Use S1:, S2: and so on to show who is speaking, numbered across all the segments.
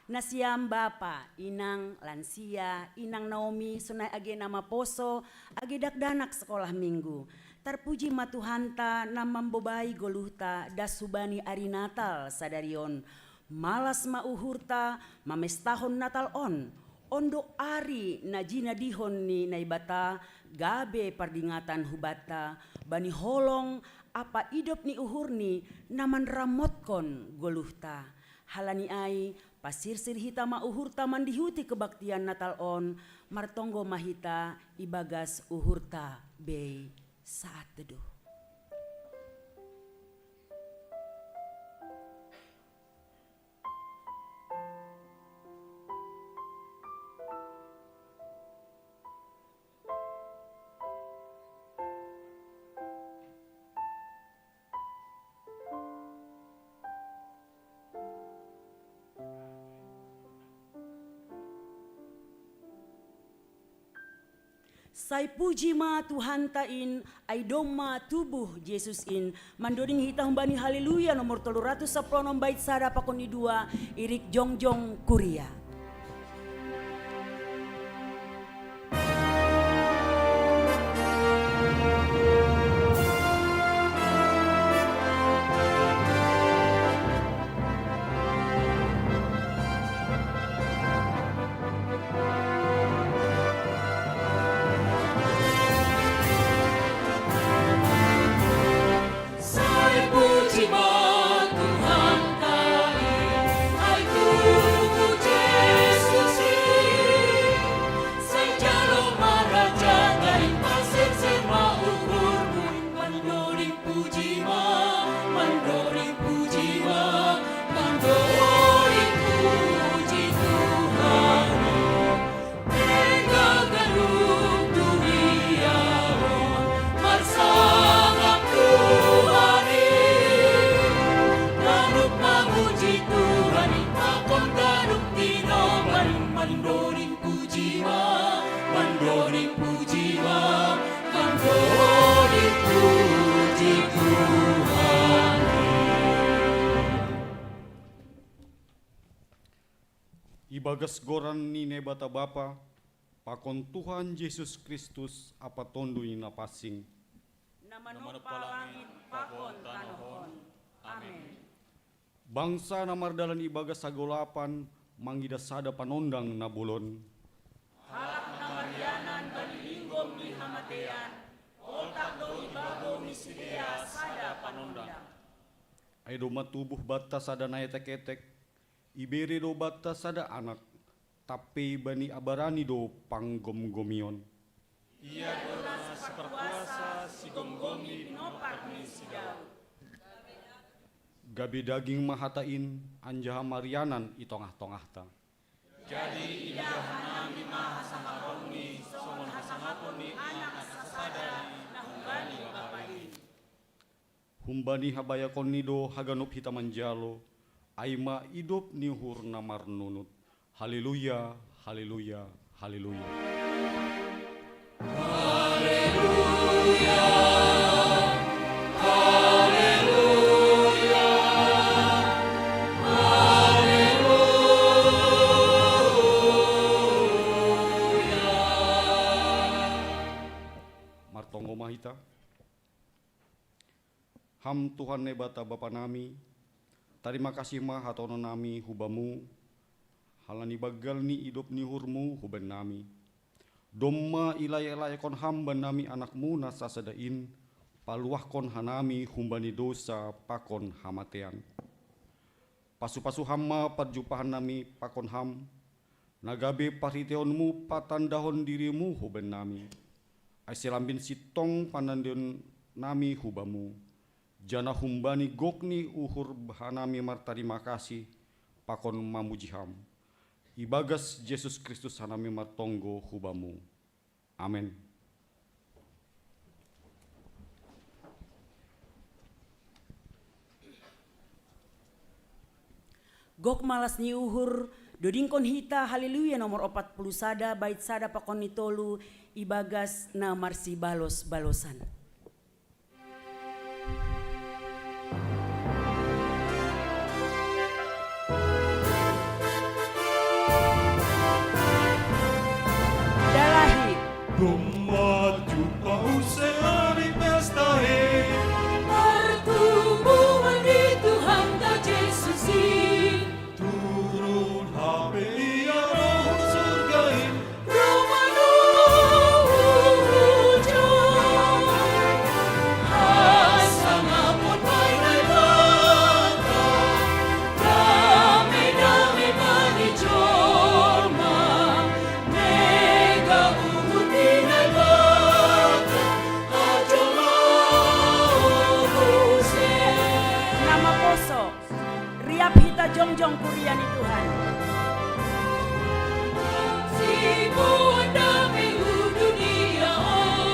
S1: Nasiam bapa, inang lansia, inang Naomi, sunai age nama poso, age dakdanak sekolah minggu. Terpuji matuhanta namam bobai goluhta das subani ari Natal sadarion. Malas mauhurta mamestahon Natal on. Ondo ari najina dihon ni naibata gabe pardingatan hubata bani holong apa idop ni uhurni naman ramotkon goluhta. Halani ai pasirsir hita mauhurta mandihuti kebaktian Natal on martonggo mahita ibagas uhurta bei saat teduh. Sai puji ma Tuhan tain, ai doma tubuh Yesus in. Mandoring hita humbani haleluya nomor 310 bait sada pakoni 2 irik jongjong kuria.
S2: Ibagas goran ni nebata Bapa, pakon Tuhan Yesus Kristus apa tondui napasing.
S1: Namanu palangit pakon tanahon. Amin.
S2: Bangsa namardalan ibagas sagolapan, manggida sada panondang nabulon.
S1: Halak namarianan bani linggom ni hamatean, otak doi bago misidea sada panondang.
S2: Aido matubuh bata sada naetek-etek, iberi do bata sada anak, tapi bani abarani do panggom-gomion.
S3: Ia dona seperkuasa si gomgomi nopak ni si Daud.
S2: Gabi daging mahatain, anjaha marianan itongah-tongahta.
S3: Jadi indah nami maha sangaroni, songon hasangaponi anak sasadari, nahumbani bapai.
S2: Humbani habaya konido haganup hitamanjalo, aima idop nihur namar nunut. Haleluya, haleluya, haleluya.
S3: Haleluya, haleluya, haleluya.
S2: Martongo mahita. Ham Tuhan nebata Bapa nami, terima kasih mah hatono nami hubamu, halani bagal ni idop ni hurmu huben nami. Domma ilaya-ilaya kon hamba nami anakmu nasa sadain, paluah kon hanami humbani dosa pakon hamatean. Pasu-pasu hamma perjumpahan nami pakon ham, nagabe pariteonmu patandahon dirimu huben nami. Aiselambin sitong panandion nami hubamu, jana humbani gokni uhur bahanami martarima kasih pakon mamujiham. Ibagas Yesus Kristus hanami martonggo hubamu. Amin.
S1: Gok malas ni uhur, dodingkon hita haleluya nomor 40 sada bait sada pakon nitolu ibagas na marsi balos-balosan. lonjong kuriani Tuhan.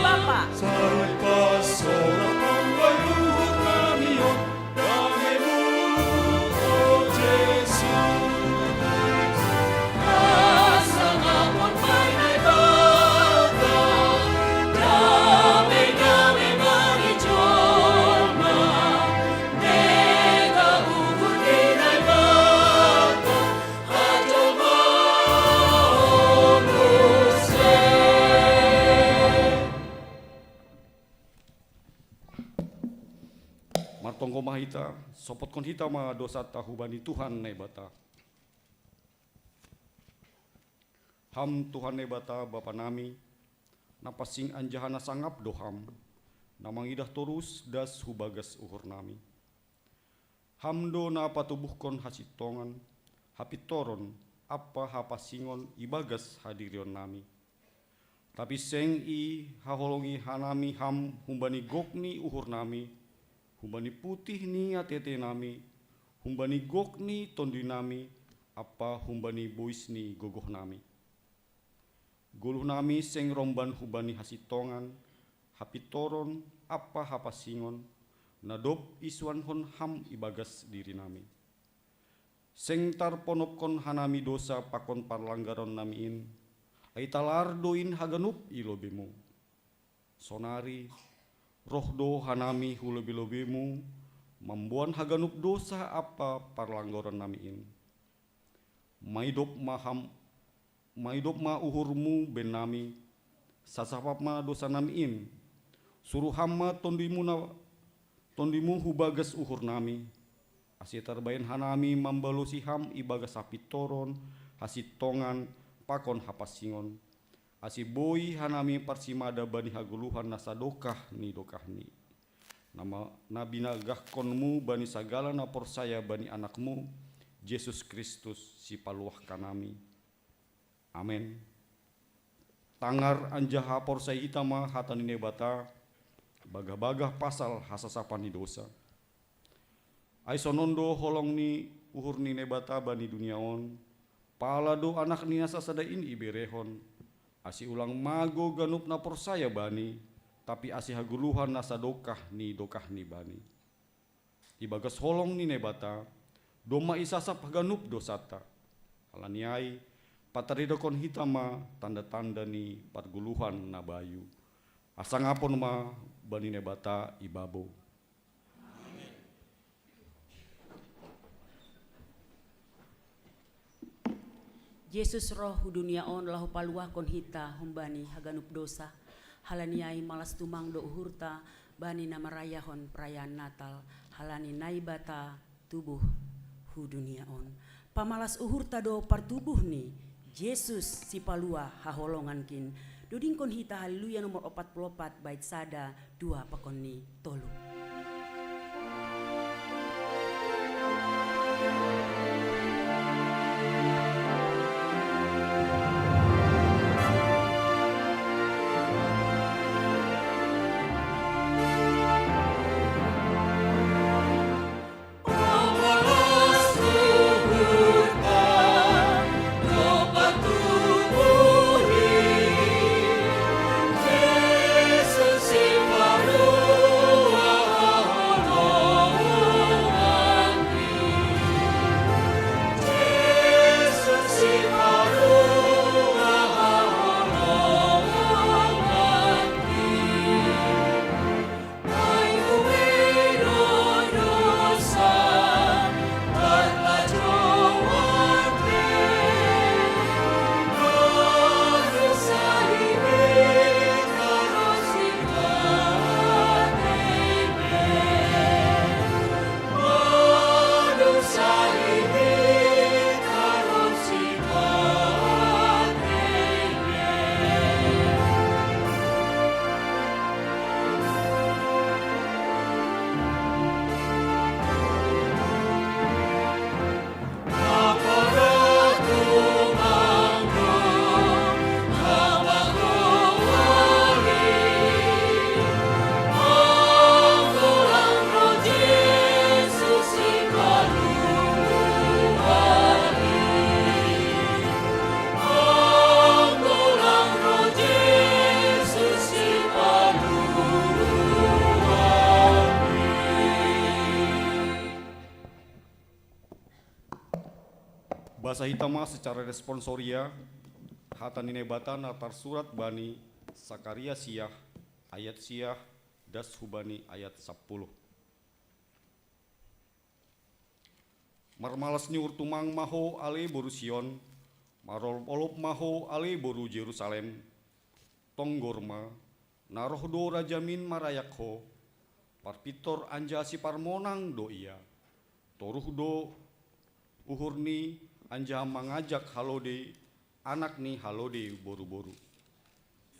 S1: Bapa,
S3: Sarai pasorak mambai luhur kami on damaimu, oh Yesus.
S2: Martonggo mahita, sopotkon hita ma dosa tahubani Tuhan nebata. Ham Tuhan nebata Bapa nami, napasing anjahana sangap doham, namangidah torus das hubagas uhur nami. Hamdo na patubuhkon hasitongan, hapitoron, apa hapasingon ibagas hadirion nami. Tapi seng i haholongi hanami ham humbani gokni uhur nami, humbani putih ni atete nami, humbani gokni tondi nami, apa humbani bois ni gogoh nami. Guluh nami seng romban hubani hasitongan, hapitoron, apa hapasingon, nadop iswan hon ham ibagas diri nami. Seng tarponopkon hanami dosa pakon parlanggaron namiin, ay talardoin haganup ilobemu. Sonari, rohdo hanami hulobi-lobimu, mambuan haganup dosa apa parlanggaran namiin. Maidop ma uhurmu ben nami, sasapap ma dosa namiin, suruh hama tondimu hubagas uhur nami, asitar bayan hanami mambalusi ham ibagas apitoron, hasitongan, pakon hapasingon, asiboi hanami parsimada bani haguluhan nasa dokah ni. Nama nabi nagahkonmu bani sagala napor saya bani anakmu, Yesus Kristus si paluah kanami. Amin. Tangar anjaha porsai hitama hatani nebata, bagah-bagah pasal hasasapani dosa. Aisonondo holong ni uhur ni nebata bani duniaon, palado anak ni nasa sadain iberehon, asi ulang mago ganup na porsaya bani, tapi asi haguluhan nasa dokah ni bani. Ibagas holong ni nebata, doma isasap ganup dosata, halaniai, pataridokon hitama tanda-tanda ni patguluhan na bayu. Asangapon ma bani nebata ibabo.
S1: Yesus roh dunia on lahu paluah kon hita humbani haganup dosa. Halaniai malas tumang do uhurta bani namaraya hon perayaan Natal. Halani naibata tubuh hu dunia on. Pamalas uhurta do partubuh ni Yesus si palua haholongan kin. Duding kon hita haleluya nomor 44 bait sada 2 pakon ni tolu.
S2: Bahasa hitama secara responsoria hata nine batan atar surat bani Sakaria siah ayat siah das hubani ayat 10. Marmalasni urtumang maho ale boru Sion, marol olop maho ale boru Jerusalem, tonggorma, narohdo rajamin marayakho, parpitor anja si parmonang do iya, toruhdo uhurni anja mengajak halode, anak ni halode boru-boru.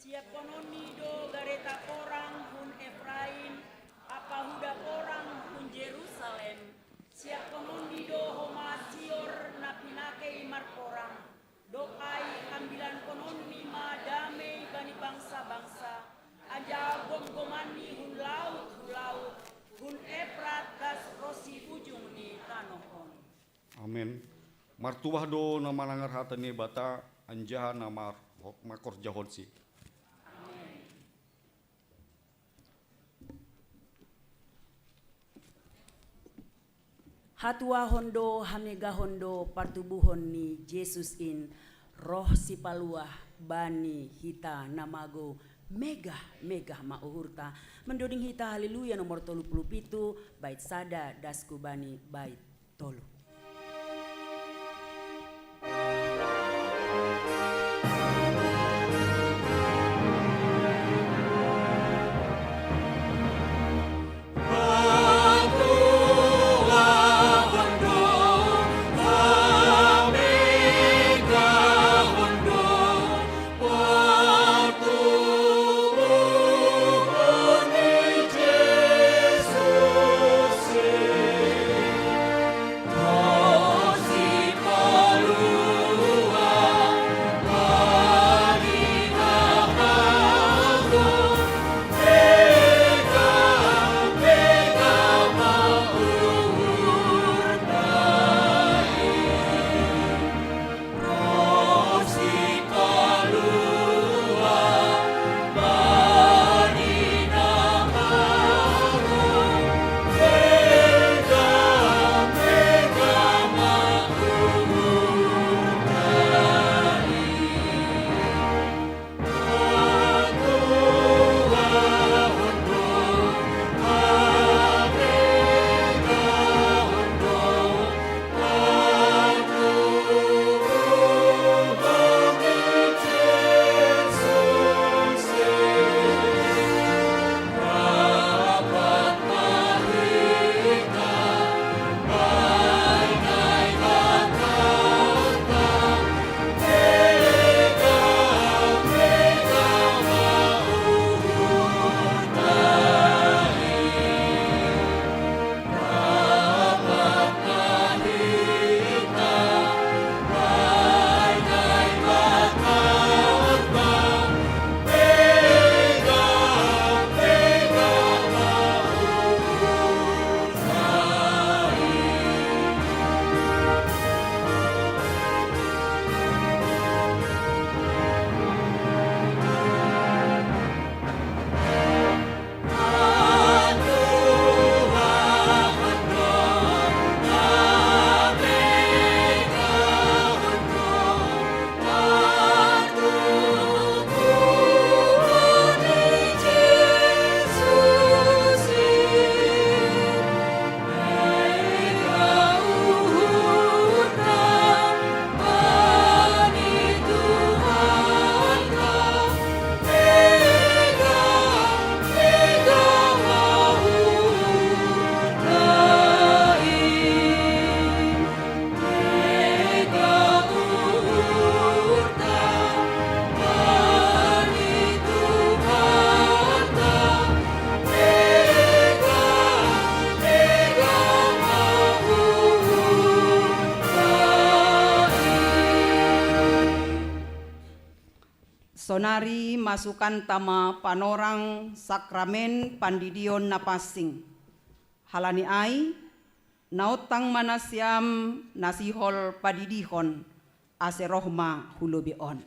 S1: Siap kononi do gareta porang hun Efraim, apa huda porang hun Jerusalem. Siap kononi do homa sior napinake imar porang. Dokai ambilan kononi ma damai bani bangsa-bangsa. Aja gom-gomani hun laut, hun Efrat das rosi ujung ni tanohon.
S2: Amin. Martuah do nama langar hatane bata anja namar makor jahonsi.
S1: Hatua hondo hamega hondo partubuhon ni Yesus in roh si paluah bani hita namago mega mauhurta mendoding hita haleluya nomor 37 bait sada dasku bani bait tolu.
S4: Sonari masukan tama panorang sakramen pandidion napasing. Halani ai, nautang manasyam nasihol padidihon, aserohma hulubion.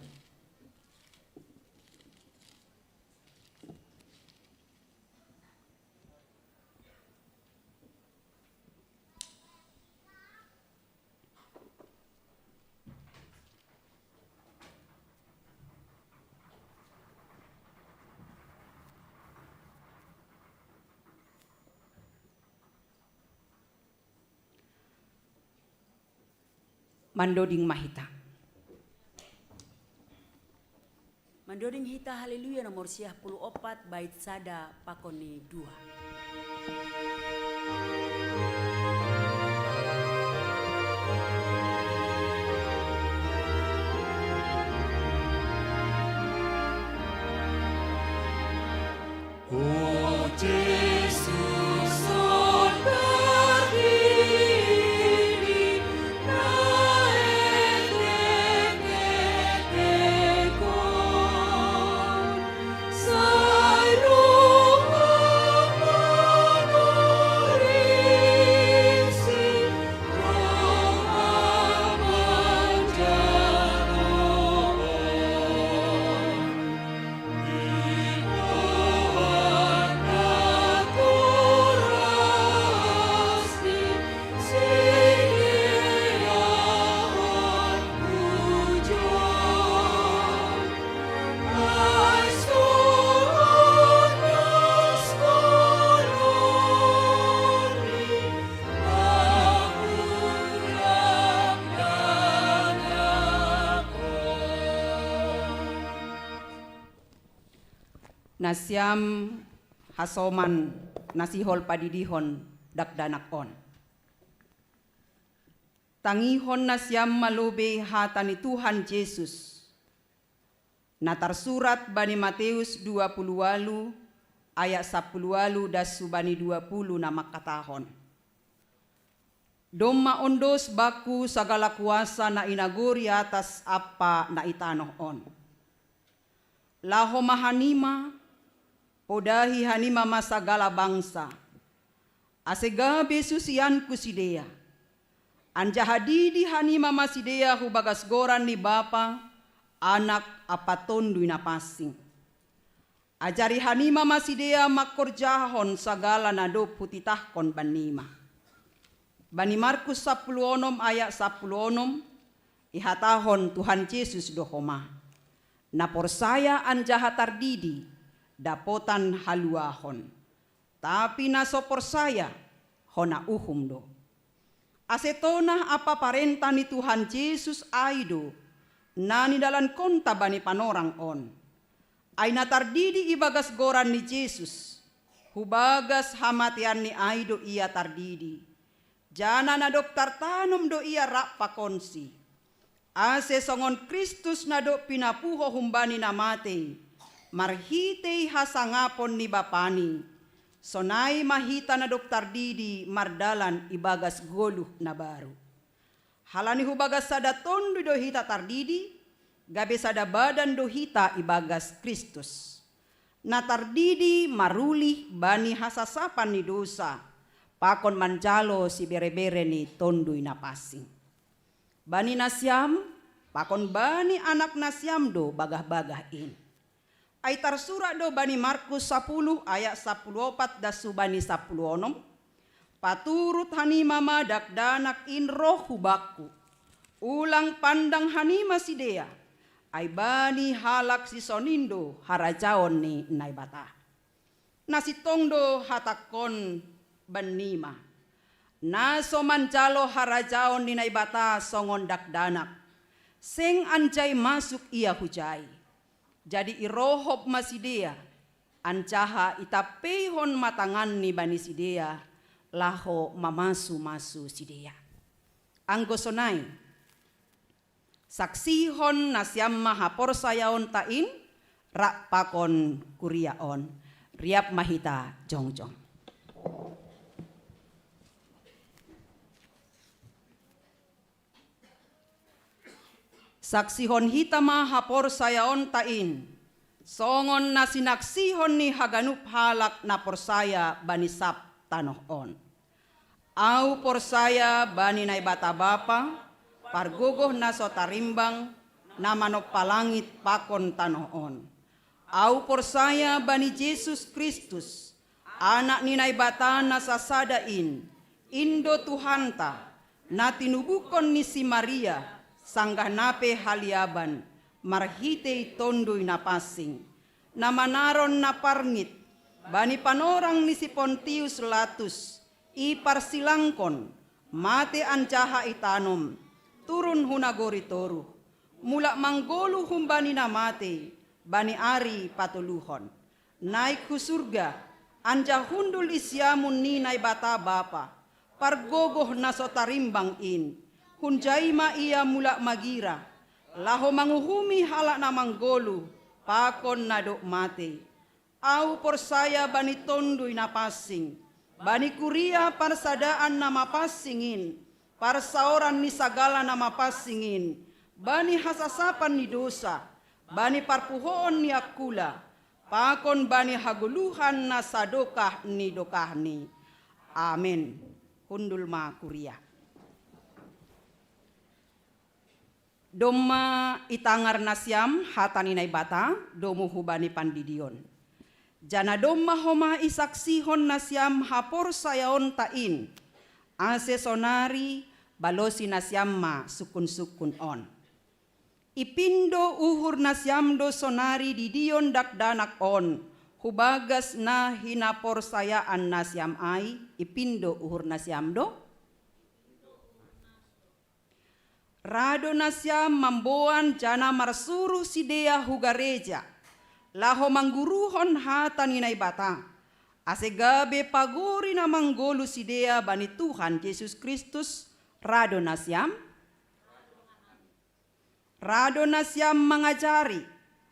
S4: Mandoding mahita.
S1: Mandoding hita haleluya nomor 14 bait sada pakoni 2.
S3: O Jesus,
S4: Nasyam hasoman nasihol padidihon dakdanak on. Tangihon nasyam malube hatani Tuhan Yesus. Natarsurat bani Mateus 28 ayat 10 dasu bani 20 na makatahon. Doma ondos baku sagala kuasa na inaguri atas apa na itanoh on. Laho mahanima podahi hanima masagala bangsa. Asegabe susian kusidea. Anja hadidi hanima masidea hubagas goran ni bapa, anak apatondui na pasing. Ajari hanima masidea makorjahon sagala nado putitahkon banima. Bani Markus 10 ayat 10 ihatahon Tuhan Yesus dohoma. Na porsaya anja hatardidi dapotan haluahon. Tapi nasopor saya hona uhum do. Asetona apa parenta ni Tuhan Yesus aido nani dalan konta bani panorang on. Ay natardidi ibagas goran ni Yesus. Hubagas hamatian ni aido ia tardidi. Jana na doktar tanom do ia rak pakonsi. Ase songon Kristus na do pinapuho humbani na mate. Marhitei hasangapon ni bapani. Sonai mahita na doktar didi mardalan ibagas goluh na baru. Halani hubagas sada tondo do hita tardidi, gabe sada badan do hita ibagas Kristus. Na tardidi maruli bani hasasapan ni dosa, pakon manjalo si bere-bere ni tondui na pasing. Bani nasyam, pakon bani anak nasyam do bagah-bagah in. Ay tarsura do bani Markus 10 ayat 14 dasu bani 16. Paturut hanima madak danak in roh hubaku. Ulang pandang hanima sidea. Ay bani halak si sonindo harajaon ni naibata. Nasitong do hatakon banima. Naso manjalo harajaon ni naibata songon dakdanak. Seng anjay masuk ia hujay. Jadi irohop masidea, ancaha itapehon matangan ni bani sidea, laho mamasu-masu sidea. Anggosonai, saksihon nasyam mahapor sayaon tain, rak pakon kuriaon, riap mahita jongjong. Saksihon hitama hapor sayaon tain. Songon na sinaksihon ni haganup halak na porsaya bani sap tanoh on. Au porsaya bani na ibata bapa, pargogoh na sotarimbang, na manop palangit pakon tanoh on. Au porsaya bani Yesus Kristus, anak ni na ibata na sasadain, indo Tuhanta, na tinubukon ni si Maria, sanggah nape haliaban, marhitei tondui na pasing, na manaron na parngit, bani panorang ni si Pontius Latus, iparsilangkon, mate ancaha itanom, turun hunagori toru, mula manggolu humbani namate, bani ari patuluhon. Naik ku surga, anja hundul isyamun ninay bata bapa, pargogoh nasotarimbang in, hunjaima ia mula magira, laho manguhumi hala na manggolu, pakon nadok mate. Au porsaya bani tonduy na passing, bani kuria parsadaan na mapassingin, parsaoran ni sagala na mapassingin, bani hasasapan ni dosa, bani parpuhoon ni akula, pakon bani haguluhan na sadokah ni dokahni. Amin. Hundul ma kuria. Doma itangar nasyam hataninay bata, domo hubani pandidion. Jana doma homa isaksihon nasyam hapor sayaon tain, ase sonari balosi nasyam ma sukun-sukun on. Ipindo uhur nasyam do sonari didion dakdanak on, hubagas na hinapor sayaan nasyam ay, ipindo uhur nasyam do. Rado nasyam mamboan jana marsuruh sidea hugareja, laho mangguruhon hata ninay bata, asegabe paguri na manggolu sidea bani Tuhan Yesus Kristus, rado nasyam mangajari,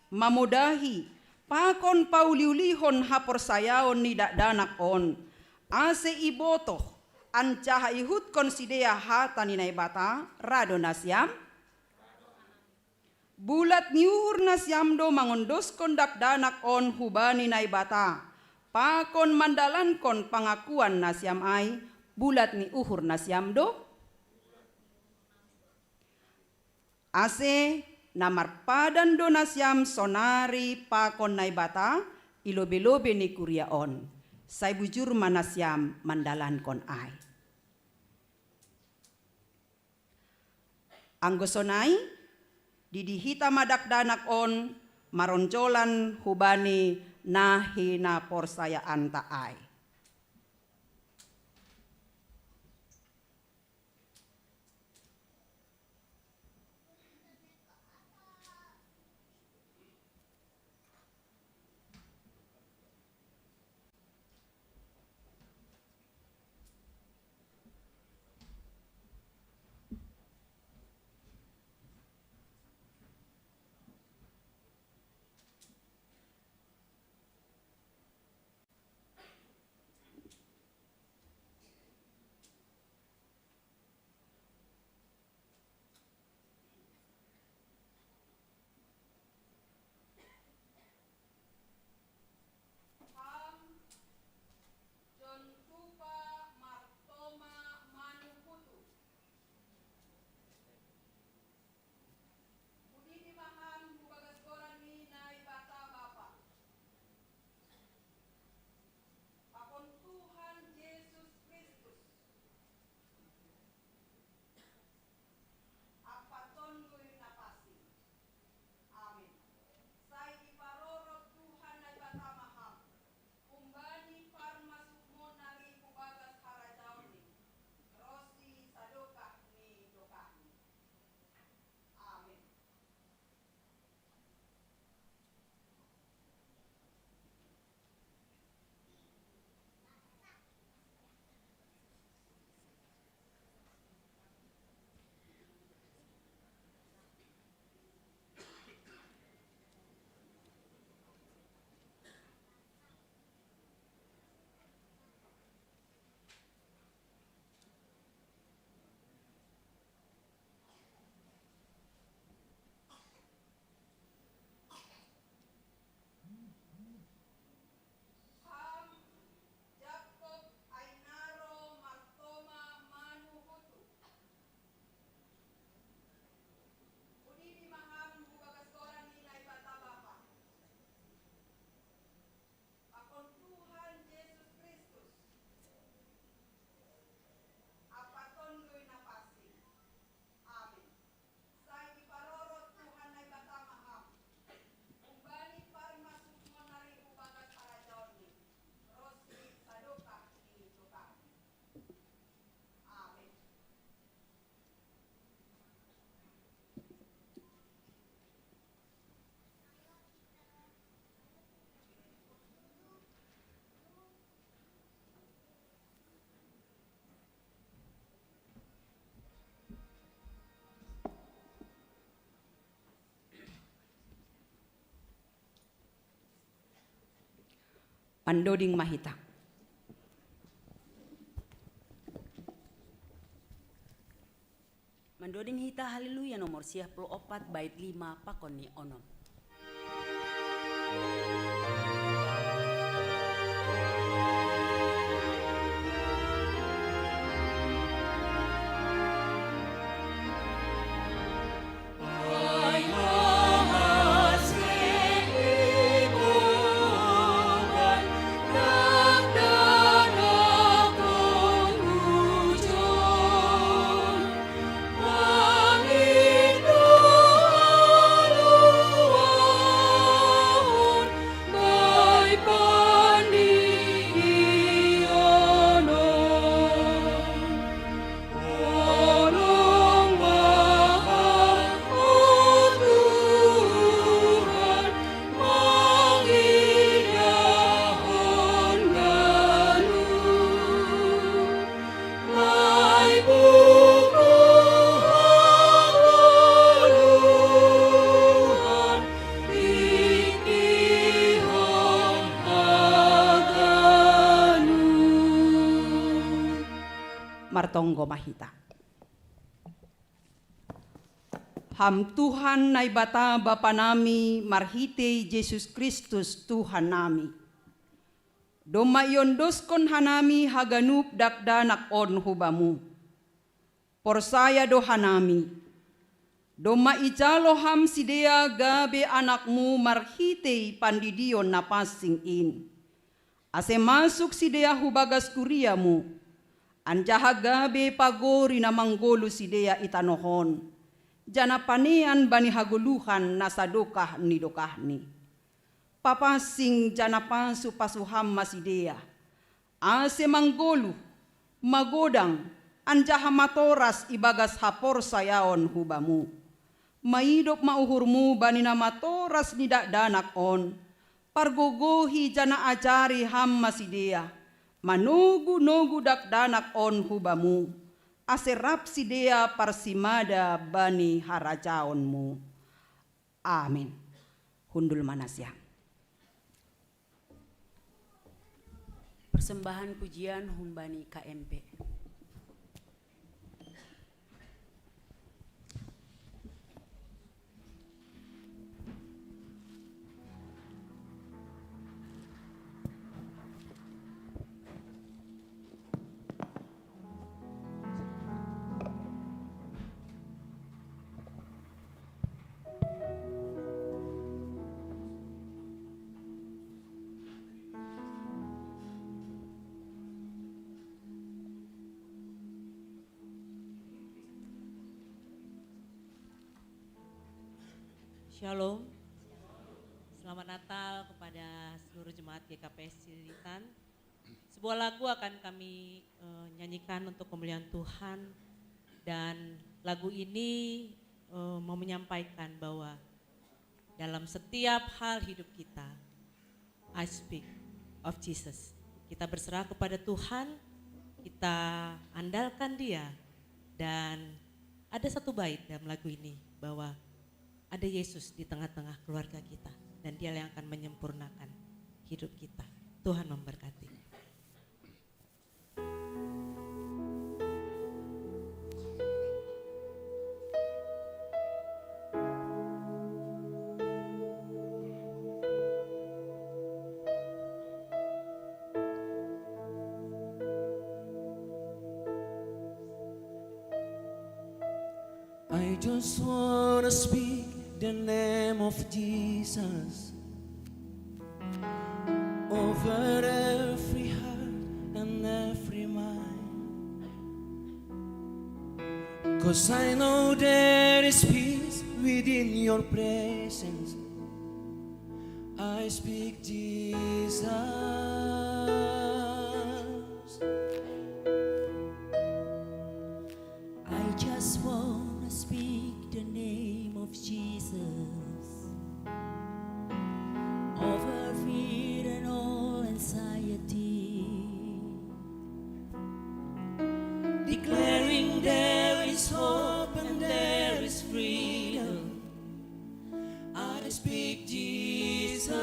S4: mamudahi, pakon pauliulihon haporsayaon ni dakdanak on, ase ibotoh, ancaha ihut konsidea hata ninay bata, rado nasyam. Bulat niuhur nasyam do mangondos kondak danak on hubani nay bata, pakon mandalan kon pangakuan nasyam ay, bulat ni uhur nasyam do. Ase namarpadan do nasyam sonari pakon nay bata, ilobe-lobe ni kuria on, say bujur manasyam mandalan kon ay. Anggosonay, didihita madakdanak on, maronjolan hubani na hina porsayaan taay. Mandoding mahita.
S1: Mandoding hita haleluya nomor 64 bait 5 pakon ni onom.
S4: Martonggo mahita. Ham Tuhan na ibata Bapa nami, marhite Yesus Kristus Tuhan nami. Doma iondoskon hanami haganup dakdanak on hubamu. Porsaya do hanami. Doma ijalo ham sidea gabe anakmu marhite pandidion na passing in. Ase masuk sidea hubagas kuriamu. Anjaha gabe pagori na manggolo sidea itanohon. Jana panean bani haguluhan na sadokah ni dokahni. Papasing jana pasu pasuham masidea. Ase manggolo, magodang, anjaha matoras ibagas hapor sayaon hubamu. Maidop mauhurmu bani na matoras ni dakdanak on. Pargogohi jana ajari ham masidea. Manugu-nugu dakdanak on hubamu, aserap sidea parsimada bani harajaonmu. Amin. Hundul manasya.
S1: Persembahan pujian humbani KMP.
S5: Shalom, selamat Natal kepada seluruh jemaat GKPS Cililitan. Sebuah lagu akan kami nyanyikan untuk kemuliaan Tuhan, dan lagu ini mau menyampaikan bahwa dalam setiap hal hidup kita, I speak of Jesus. Kita berserah kepada Tuhan, kita andalkan Dia, dan ada satu bait dalam lagu ini bahwa ada Yesus di tengah-tengah keluarga kita, dan Dia yang akan menyempurnakan hidup kita. Tuhan memberkati.
S6: I just wanna speak the name of Jesus over every heart and every mind, 'cause I know there is peace within your presence. I speak Jesus.
S7: I just wanna speak the name of Jesus over fear and all anxiety,
S6: Declaring there is hope and there is freedom. I speak Jesus.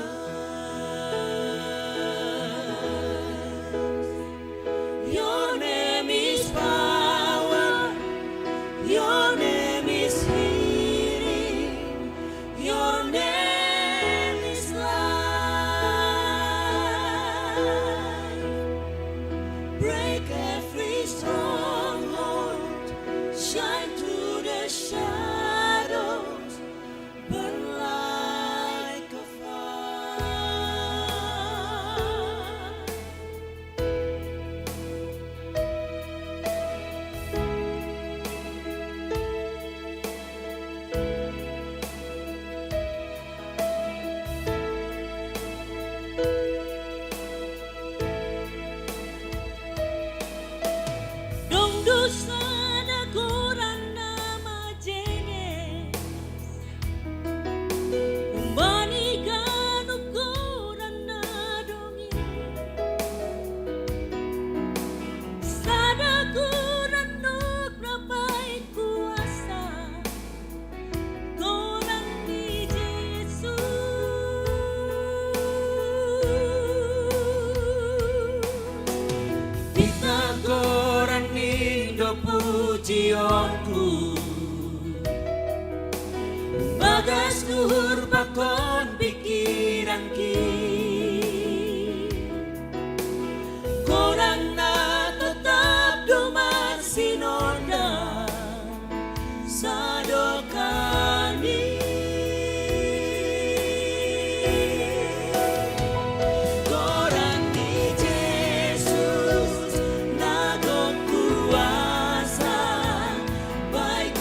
S6: bagas luhur pakon pikiran ki korang na tetap duman sinonda sadokani korang di Yesus nagong kuasa baik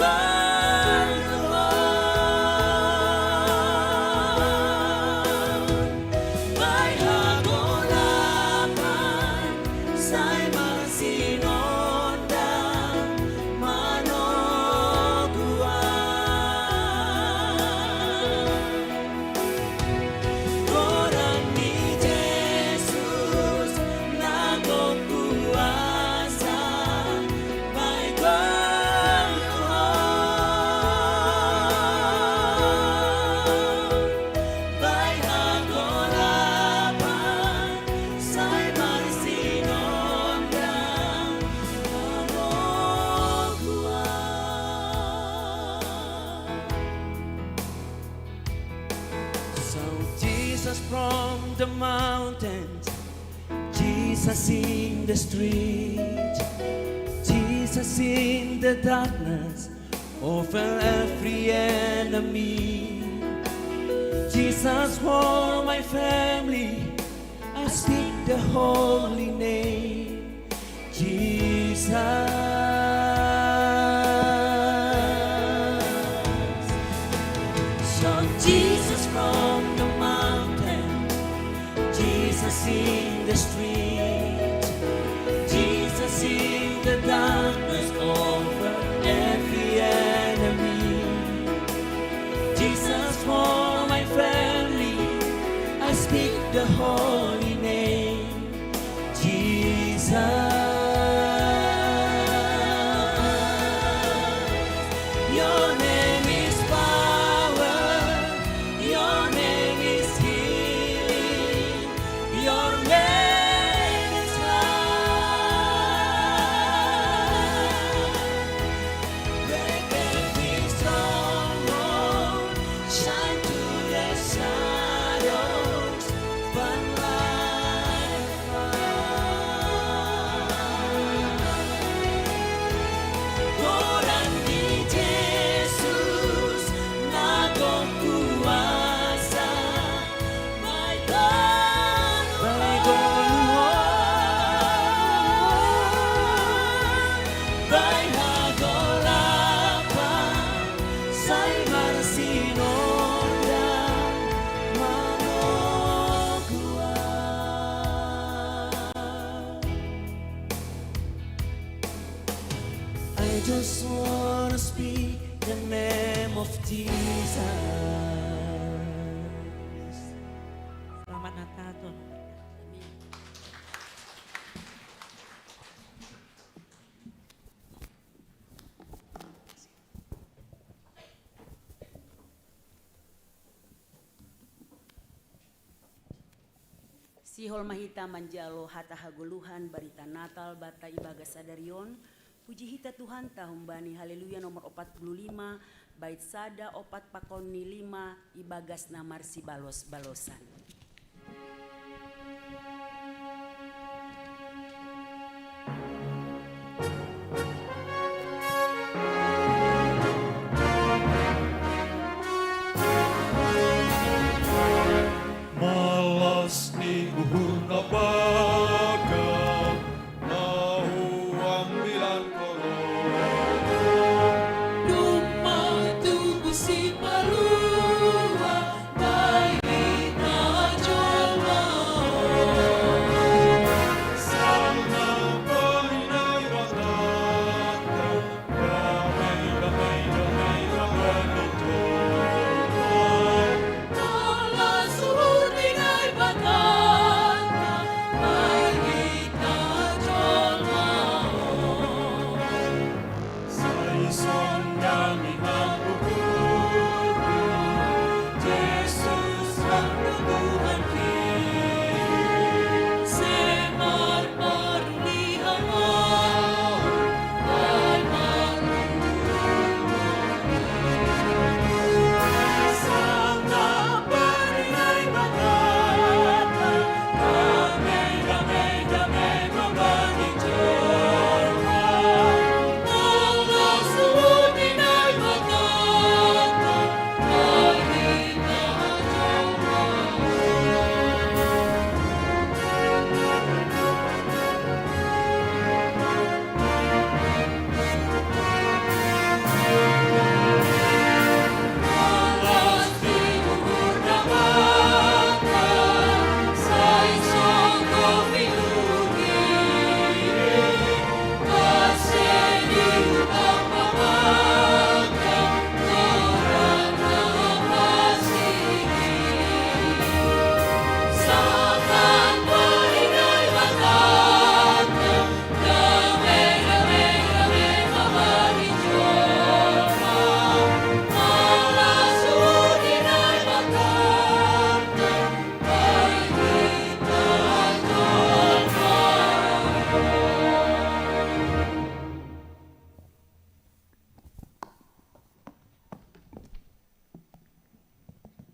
S6: from the mountains, Jesus in the street, Jesus in the darkness over every enemy, Jesus for my family, I speak the holy name, Jesus. So Jesus from the mountain, Jesus in the street, Jesus in the darkness over every enemy, Jesus for my family, I speak the holy name, Jesus. Your name is power, your name is healing, your name is life. Break every stronghold, shine through the shadows, burn like fire. Orang di Yesus nagong kuasa, my God, by hagolapan, say marsinonda, manogua. I just wanna speak the name of Jesus.
S5: Selamat Natal Tuhan memberkati.
S1: Sihol mahita manjalo hata haguluhan barita Natal bata ibaga sadarion. Puji hita Tuhan tahumbani haleluya nomor 45 bait sada 4 pakon ni 5 ibagas namar si balos-balosan.
S3: Malas ni uhur na baga, nahu ambilan koron.
S6: Lumatubo si palua, baita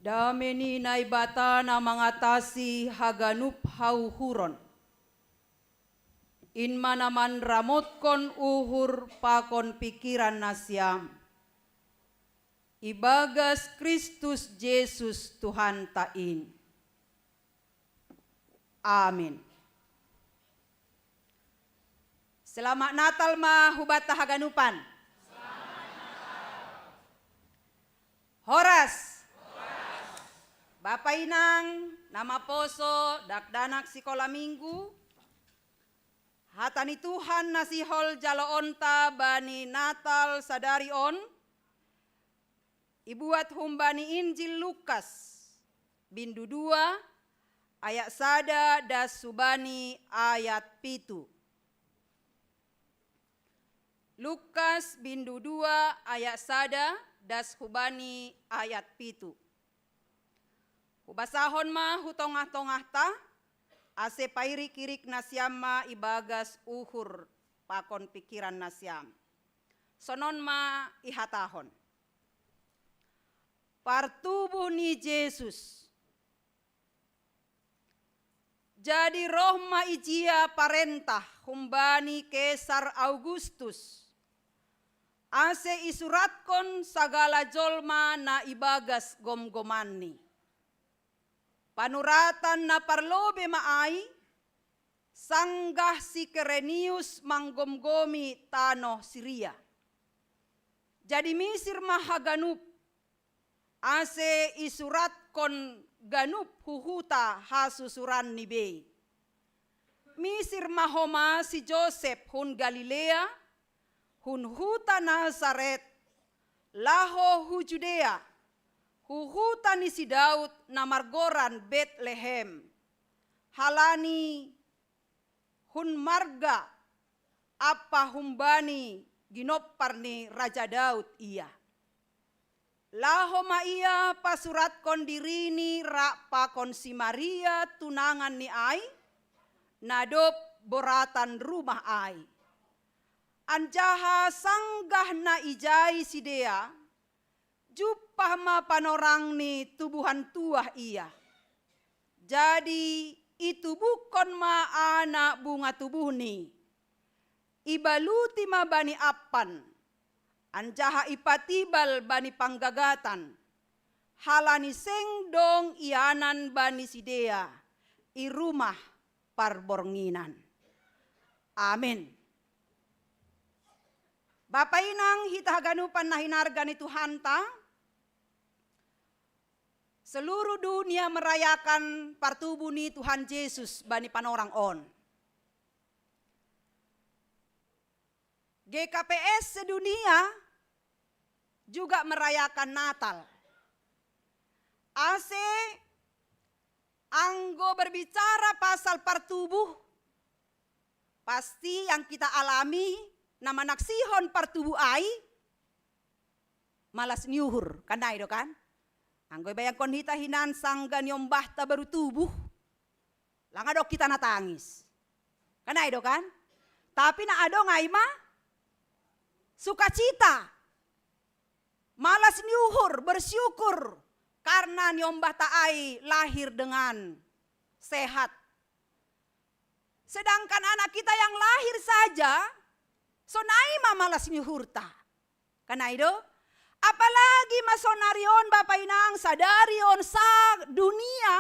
S4: Dameni naibata na mangatasi haganup hauhuron. In manaman ramotkon uhur pakon pikiran nasyam. Ibagas Kristus Yesus Tuhan tain. Amin. Selamat Natal mahubata haganupan. Horas. Bapak Inang, nama poso, dakdanak sikola minggu. Hatani Tuhan nasihol jaloonta bani Natal sadari on. Ibuat humbani Injil Lukas bindu 2 ayat sada das subani ayat pitu. Lukas bindu 2 ayat sada das hubani ayat pitu. Hubasahon ma hutongah-tongah ta ase pairi kirik nasyama ibagas uhur pakon pikiran nasyam. Sonon ma ihatahon. Partubuh ni Yesus. Jadi roh ma ijia parentah humbani Kesar Augustus. Ase isuratkon sagala jolma na ibagas gomgomani. Panuratan na parlobe maai, sanggah si Kerenius manggomgomi tanoh Siria. Jadi misir mahaganup, ase isurat kon ganup huhuta hasusuran nibe. Misir mahoma si Joseph hun Galilea, hun huta Nazaret, laho hu Judea, huhuta ni si Daud na margoran Bethlehem, halani hun marga apa humbani ginopar ni Raja Daud iya. Laho ma iya pasurat kondirini rak pakon si Maria tunangan ni ai, nadop boratan rumah ai. Anjaha sanggah na ijai si dea, jupah ma panorang ni tubuhan tuah iya. Jadi itu bukan ma anak bunga tubuh ni. Ibaluti ma bani apan. Anjaha ipatibal bani panggagatan. Halani sengdong ianan bani sidea. I rumah parbornginan. Amin. Bapak Inang hitahaganupan na hinargan ni Tuhan ta. Seluruh dunia merayakan partubuh ni Tuhan Yesus bani panorang on. GKPS sedunia juga merayakan Natal. Ase anggo berbicara pasal partubuh, pasti yang kita alami nama naksihon partubuh ai malas nyuhur kan itu kan. Anggo bayang kon hita hinan sangga nyombah ta baru tubuh. Langadok kita natangis. Kan itu kan? Tapi na ado ngai mah sukacita. Malas nyuhur, bersyukur karena nyombah ta'ai lahir dengan sehat. Sedangkan anak kita yang lahir saja, sonai mah malas nyuhur ta. Karena itu, apalagi masonarion Bapak Inang sadarion sa dunia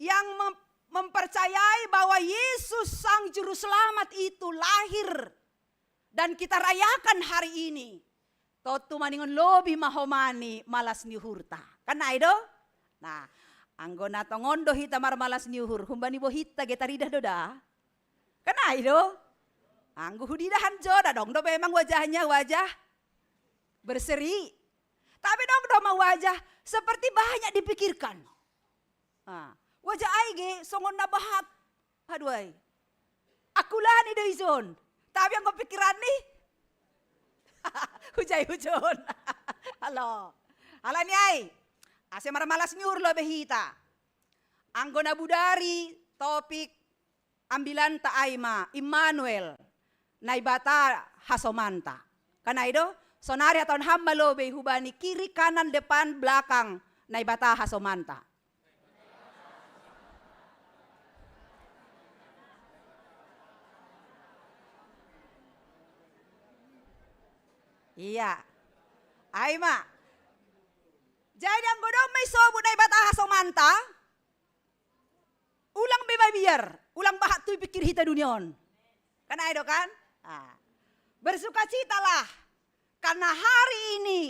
S4: yang mempercayai bahwa Yesus Sang Juru Selamat itu lahir dan kita rayakan hari ini. Totu maningon lobi mahomani malas nyuhurta. Karena itu, nah, anggo natongondo hita mar malas nyuhur, humbani bohita getaridah doda. Karena itu, anggo hudidahan joda dong, do memang wajahnya wajah berseri. Tapi dong do mau wajah seperti banyak dipikirkan. Nah, wajah aige songon nabahat. Aduh ay, akulah nih doizon. Tapi yang kepikiran nih, hujay hujon. Halo. Halo ni ay. Ase maramalas nyur lo behita. Anggo na budari topik ambilan ta aima Immanuel naibata hasomanta. Karena itu sonari atau hamba lo hubani kiri kanan depan belakang naibata hasomanta. Iya. Ay ma. Jadi ang godong may sobo na ibata hasomanta. Ulang bebabiyar. Ulang bahat tu pikir hita dunion. Kan aido kan? Bersukacitalah. Karena hari ini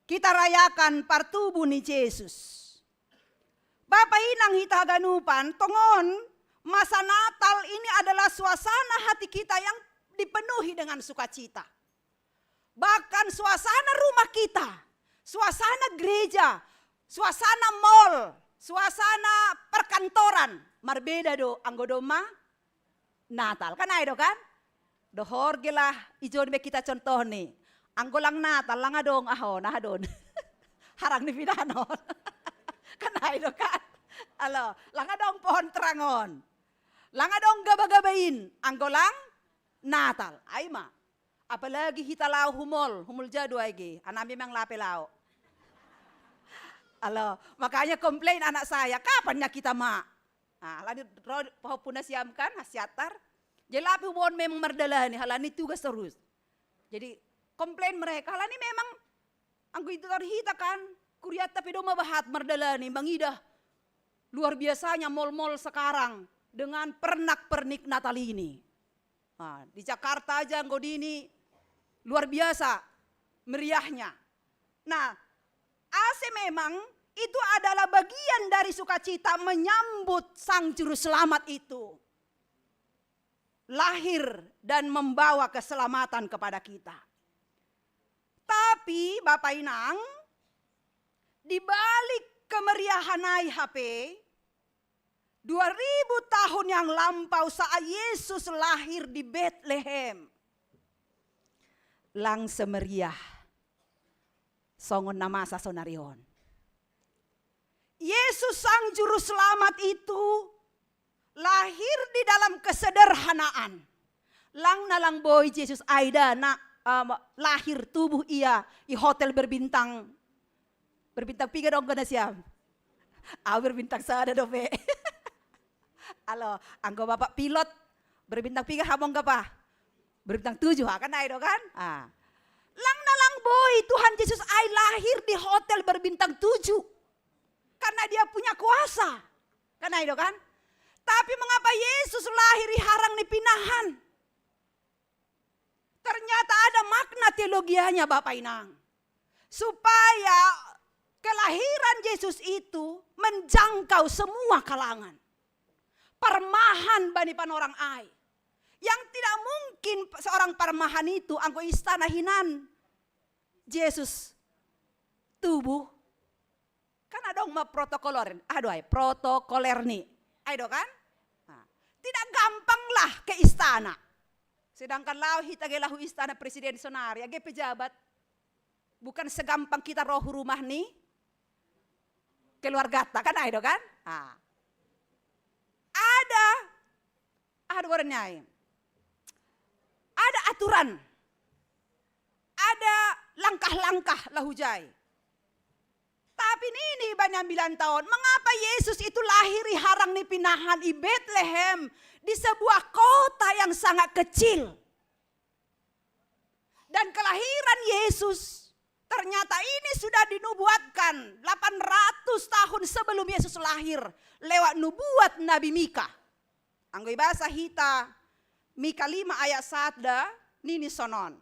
S4: kita rayakan partubu ni Yesus. Bapak inang hita ganupan, tongon masa Natal ini adalah suasana hati kita yang dipenuhi dengan sukacita. Bahkan suasana rumah kita, suasana gereja, suasana mall, suasana perkantoran, marbeda do anggodoma Natal. Kan aido kan? Dohor gelah ijon be kita contoh nih. Anggolang Natal lang adong ahon, ahadon. Harang ni pinanon. Kan aido kan? Alo, lang adong pohon terangon. Lang adong gaba-gabain anggolang Natal. Ay ma. Apalagi hita lao humul jadu lagi. Anami mang lape lao. Alo, makanya komplain anak saya, kapan niya kita ma? Lalu pohon puna siamkan hasiatar. Jadi lapi bon memang merdalani, halani tugas terus. Jadi komplain mereka, halani memang anggo itu hita kan, kuriat tapi doma bahat merdalani, mangidah. Luar biasanya mall-mall sekarang dengan pernak-pernik Natal ini. Di Jakarta aja anggo dini luar biasa meriahnya. Nah, ase memang itu adalah bagian dari sukacita menyambut Sang Juru Selamat itu. Lahir dan membawa keselamatan kepada kita. Tapi Bapak Inang, di balik kemeriahan IHP, 2000 tahun yang lampau saat Yesus lahir di Bethlehem, lang semeriah songon nama sasonarion. Yesus Sang Juru Selamat itu lahir di dalam kesederhanaan. Lang nalang boy Yesus Aida na lahir tubuh ia di hotel berbintang 3 dong kana siam. Berbintang sada dope. Alo, anggo bapak pilot berbintang 3 habong gapa? Berbintang 7 kan aido kan? Lang nalang boy Tuhan Yesus ai lahir di hotel berbintang 7. Karena dia punya kuasa. Kan aido kan? Tapi mengapa Yesus lahir di harang ni pinahan? Ternyata ada makna teologianya Bapak Inang. Supaya kelahiran Yesus itu menjangkau semua kalangan. Permahan bani panorang ai. Yang tidak mungkin seorang permahan itu anggo istana hinan Yesus tubuh. Kan ada ma protokoler. Protokoler nih. Aido kan? Tidak gampang lah ke istana. Sedangkan hita gelahu istana presiden sonari, age pejabat. Bukan segampang kita roh rumah nih. Keluarga kan aido kan? Ada warnanya. Ada aturan. Ada langkah-langkah lahujai. Tapi ini banyak 9 tahun. Mengapa Yesus itu lahir di harang ni pinahan di Bethlehem. Di sebuah kota yang sangat kecil. Dan kelahiran Yesus ternyata ini sudah dinubuatkan 800 tahun sebelum Yesus lahir. Lewat nubuat Nabi Mika. Anggo bahasa hita Mika 5 ayat 1 nini sonon.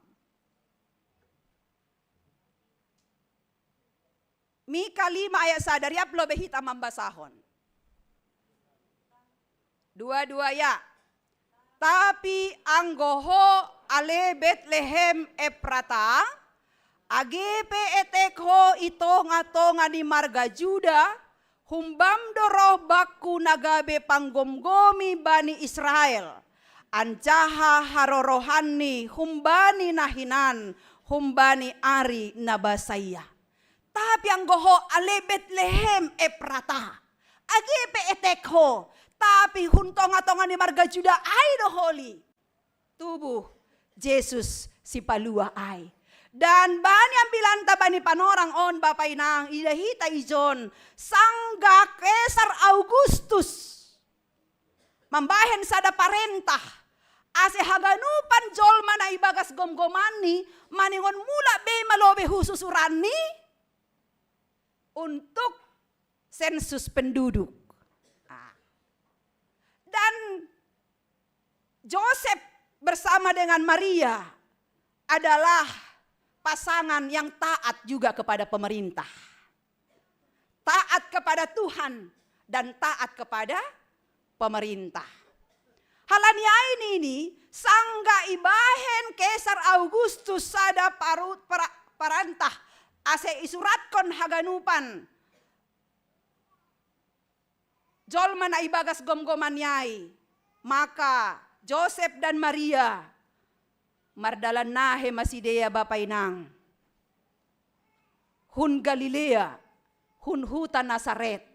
S4: Mika 5 ayat 1 dari aplo behita mambasahon. 2 ya. Tapi anggoho ale Bethlehem Efrata agepe etekho itonga-tonga di marga Juda humbam doroh baku nagabe panggomgomi bani Israel. Ancaha harorohani humbani nahinan humbani ari nabasaya. Tapi ang goho ale Bethlehem Efrata. Agepe etekho. Tapi huntonga-tonga ni marga Juda ay doholi. Tubuh Yesus si palua ay. Dan bani ambilan bani panorang on Bapak Inang idahita ijon sangga Kaisar Augustus membahen sada parentah ase haganupan jolma na ibagas gomgomani maningon mula be malobe hususurani untuk sensus penduduk. Dan Joseph bersama dengan Maria adalah pasangan yang taat juga kepada pemerintah. Taat kepada Tuhan dan taat kepada pemerintah. Halania ini sangga ibahen Kaisar Augustus sada parantah ase isuratkan haganupan jolma na ibagas gomgoman yai. Maka Joseph dan Maria mardalan nahe masidea Bapak Inang. Hun Galilea, hun huta Nazaret,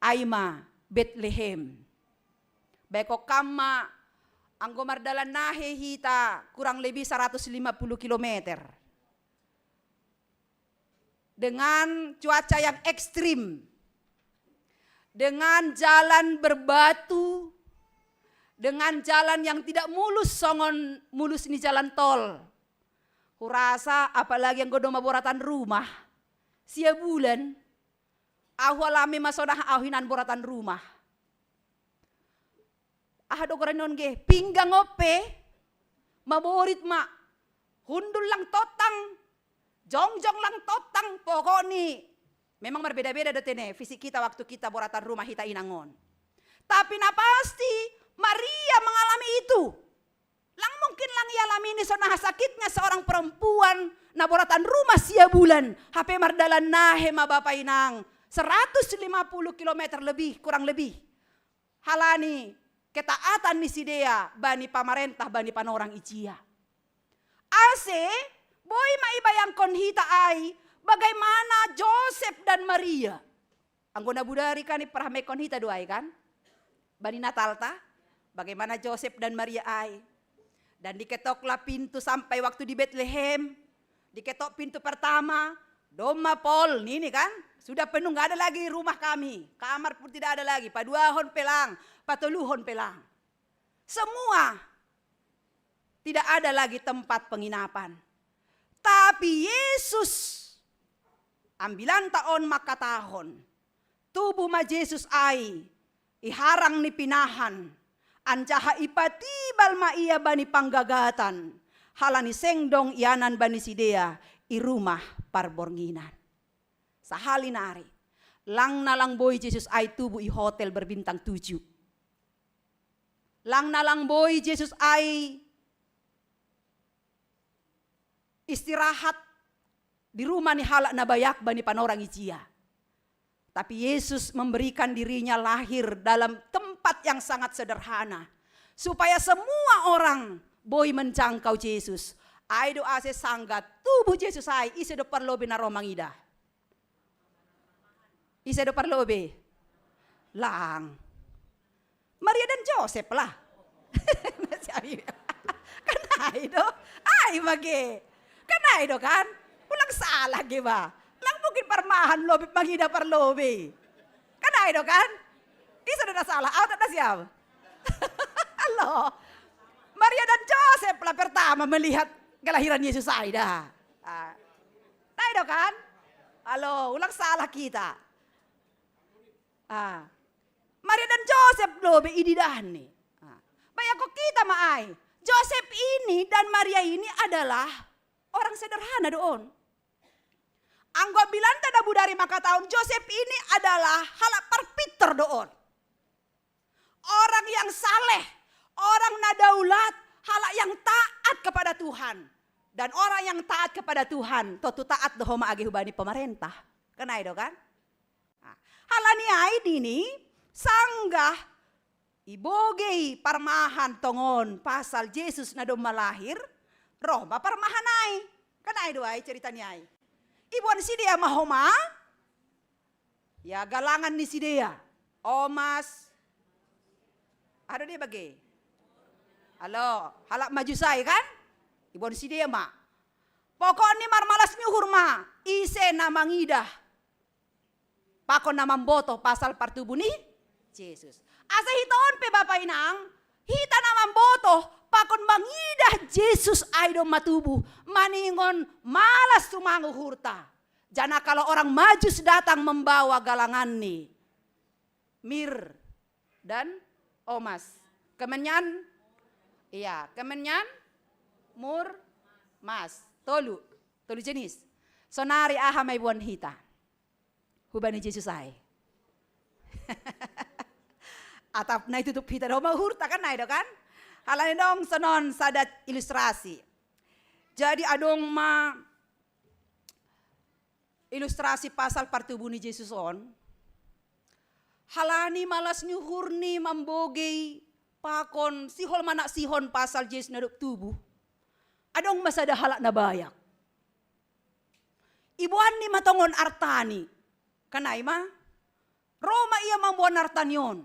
S4: aima Bethlehem. Beko kama anggo mardalan nahe hita kurang lebih 150 kilometer. Dengan cuaca yang ekstrim. Dengan jalan berbatu, dengan jalan yang tidak mulus, songon mulus ini jalan tol. Kurasa apalagi yang godoma boratan rumah, sia bulan, ahu alami masonah ahinan boratan rumah. Ahado koranon ge, pinggang ope, maborit ma, hundul lang totang, jongjong lang totang, pokok ni. Memang berbeda-beda detene fisik kita waktu kita boratan rumah hita inangon. Tapi na pasti Maria mengalami itu. Lang mungkin lang ialami ini sonah sakitnya seorang perempuan na boratan rumah sia bulan. HP mardalan nahe ma Bapak Inang 150 kilometer lebih kurang lebih. Halani ketaatan ni sidea bani pamarentah bani panorang icia. Ase boy maibayangkon hita ai bagaimana Joseph dan Maria. Anggona budari kan iparhamekon hita doai kan? Bani Natalta. Bagaimana Joseph dan Maria ai. Dan diketoklah pintu sampai waktu di Bethlehem. Diketok pintu pertama. Doma Pol ini kan. Sudah penuh gak ada lagi rumah kami. Kamar pun tidak ada lagi. Paduahon pelang. Patuluhon pelang. Semua. Tidak ada lagi tempat penginapan. Tapi Yesus ambilan taon maka tahun. Tubuh ma Yesus ai. Iharang ni pinahan. Ancaha ipatibal ma iya bani panggagatan. Halani sengdong ianan bani sidea. I rumah parbornginan. Sahalinari. Lang nalang boy Yesus ai tubuh i hotel berbintang 7. Lang nalang boy Yesus ai istirahat di rumah ni halak nabayak bani panorang icia. Tapi Yesus memberikan dirinya lahir dalam tempat yang sangat sederhana. Supaya semua orang boy menjangkau Yesus. Ai doa se sangga tubuh Yesus ai ise do parlobe na romangida. Ise do parlobe. Lang. Maria dan Joseph lah. Kan ai do. Ai mage. Kan ai do kan. Pulang salah giba. Lang mungkin parmahan lobi mangida parlobe. Kan ai do kan? Isa na salah. Out na siya. Halo. Maria dan Joseph lah pertama melihat kelahiran Yesus Aida. Tahu do kan? Halo, ulang salah kita. Maria dan Joseph lobe ididahan nih. Bayako kita maay. Joseph ini dan Maria ini adalah orang sederhana doon. Anggo bilang tada budari maka tahun Joseph ini adalah halak perpiter doon. Orang yang saleh, orang nadaulat, halak yang taat kepada Tuhan. Dan orang yang taat kepada Tuhan, totu taat dohoma agi hubani pemerintah. Kenai do kan? Halani ai dini sanggah ibogei parmahan tongon pasal Yesus nadom malahir, rohma parmahanai. Kenai do ai ceritanya ai. Ibuan si dia mahoma, ya galangan ni si dia, omas, ada dia bagi. Halo, halak maju saya kan? Ibuan si dia mak. Pokoknya marmalas nyuhur ma, ise na mangidah. Pakon na mamboto pasal partubuh ni Yesus. Asa hitaon pe Bapak Inang, hita na mamboto pakon mangidah Yesus aido matubuh, maningon malas sumanguhurta. Jana kalau orang majus datang membawa galangan ni, mir dan omas. Kemenyan, iya kemenyan, mur, mas, tolu jenis. Sonari aha may buwan hita. Hubani Yesus ay. Atap na itutup hita daw mahurta kan na ito kan? Halani dong sonon sadat ilustrasi. Jadi adong ilustrasi pasal partubuh ni Yesus on. Halani malas nyuhur ni mambogey pakon sihol manak sihon pasal Yesus naduk tubuh. Adong masada halak na bayak. Ibuan ni matongon artani. Kanay ma? Roma iya mambuan artanyon.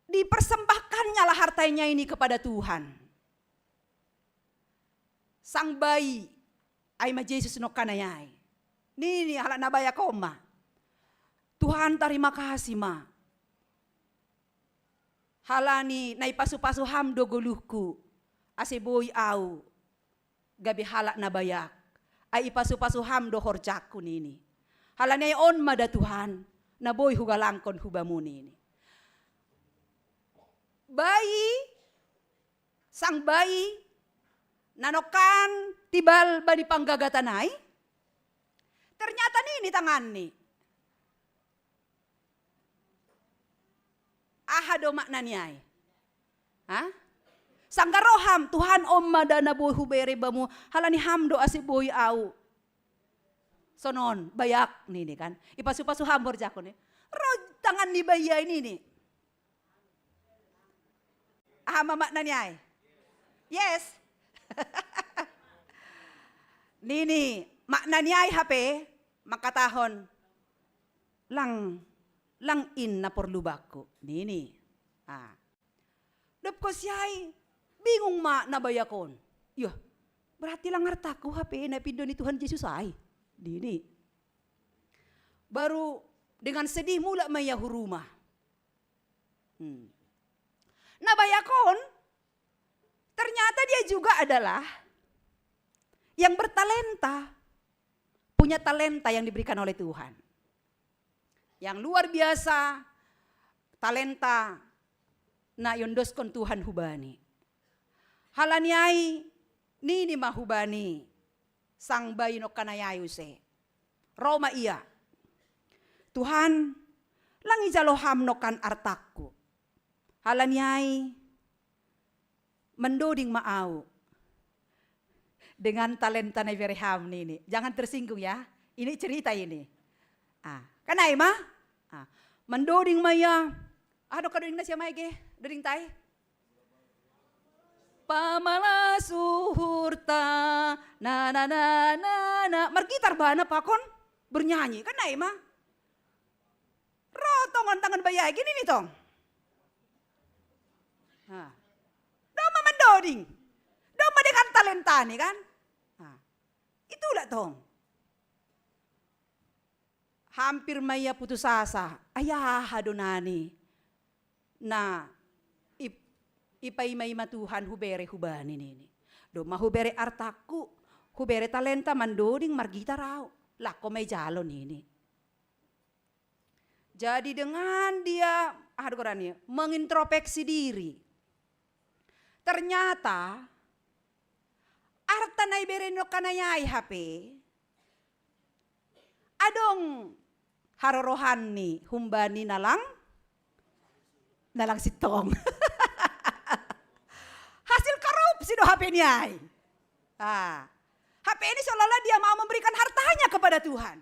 S4: Dipersembahkannya lah hartanya ini kepada Tuhan. Sang bayi ay ma Jesus no kanayay. Nini halak na baya ko ma. Tuhan terima kasih ma. Halani naipasu-pasu hamdo guluhku. Ase boy au. Gabi halak na bayak. Ay ipasu-pasu hamdo horjakku nini. Halani on mada Tuhan. Na boy hugalangkon hubamu nini. Bayi, sang bayi, nanokan tibal ba di panggagatanay? Ternyata nini tangan ni. Ahado makna niyay. Ha? Sanggaroham, Tuhan om madana boy hubere bamu, halani hamdo asi boy au. Sonon, bayak nini kan. Ipasu-pasu hambor jako ni. Ro tangan ni bayay nini. Aha makna niyay? Yes. Nini, makna niyay hape, makatahon, lang in na porlubako. Nini. Dap ko siyay, bingung ma nabayakon. Yo, berarti lang hartaku hape na pindo ni Tuhan Yesus ay. Nini. Baru dengan sedih mula maya huruma. Nabayakon, ternyata dia juga adalah yang bertalenta, punya talenta yang diberikan oleh Tuhan. Yang luar biasa, talenta na yondoskon Tuhan hubani. Halaniai nini mahubani, sang bayi no kanayayuse. Roma iya, Tuhan langi jaloham no kan artaku. Halaniai mendoding maau dengan talenta na verham nini. Jangan tersinggung ya. Ini cerita ini. Kanay ma? Mendoding maya. Ano ka doding na siya maige? Doding tay? Pamalasuhurta na na na na na. Margitar ba na pakon? Bernyanyi. Kanay ma? Rotongan tangan bayay. Gini nih tong. Doma mendoding. Doma dengan talenta nih kan. Itulah tong. Hampir maya putus asa. Ayah hadonani. Na ipay-may matuhan hubere hubani nini. Doma hubere artaku. Hubere talenta mendoding margita raw. Lako may jalon ini. Jadi dengan dia mengintrospeksi diri. Ternyata arta na ibereno kanayay hape adong harorohan ni humbani nalang sitong. Hasil korupsi do hape niyay. Hape ini seolah-olah dia mau memberikan hartanya kepada Tuhan.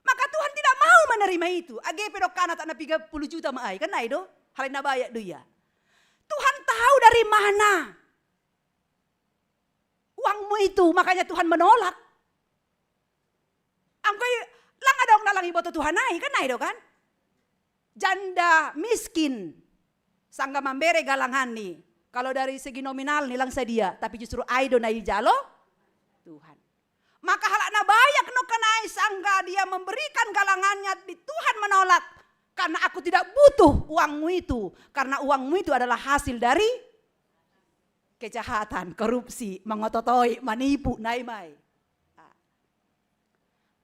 S4: Maka Tuhan tidak mau menerima itu. Age pedok kana tak na 30 juta maay kan na do halin na bayad do ya. Tuhan tahu dari mana uangmu itu, makanya Tuhan menolak. Angkoy lang adong nalang iboto Tuhan ay, kan ay do kan? Janda miskin, sangga mambere galangan ni, Kalau dari segi nominal nilang sadia, tapi justru aido na jalo Tuhan. Maka halakna bayak no kanai sangga dia memberikan galangannya di Tuhan menolak. Karena aku tidak butuh uangmu itu. Karena uangmu itu adalah hasil dari kejahatan, korupsi, mengototoi, manipu, naimai.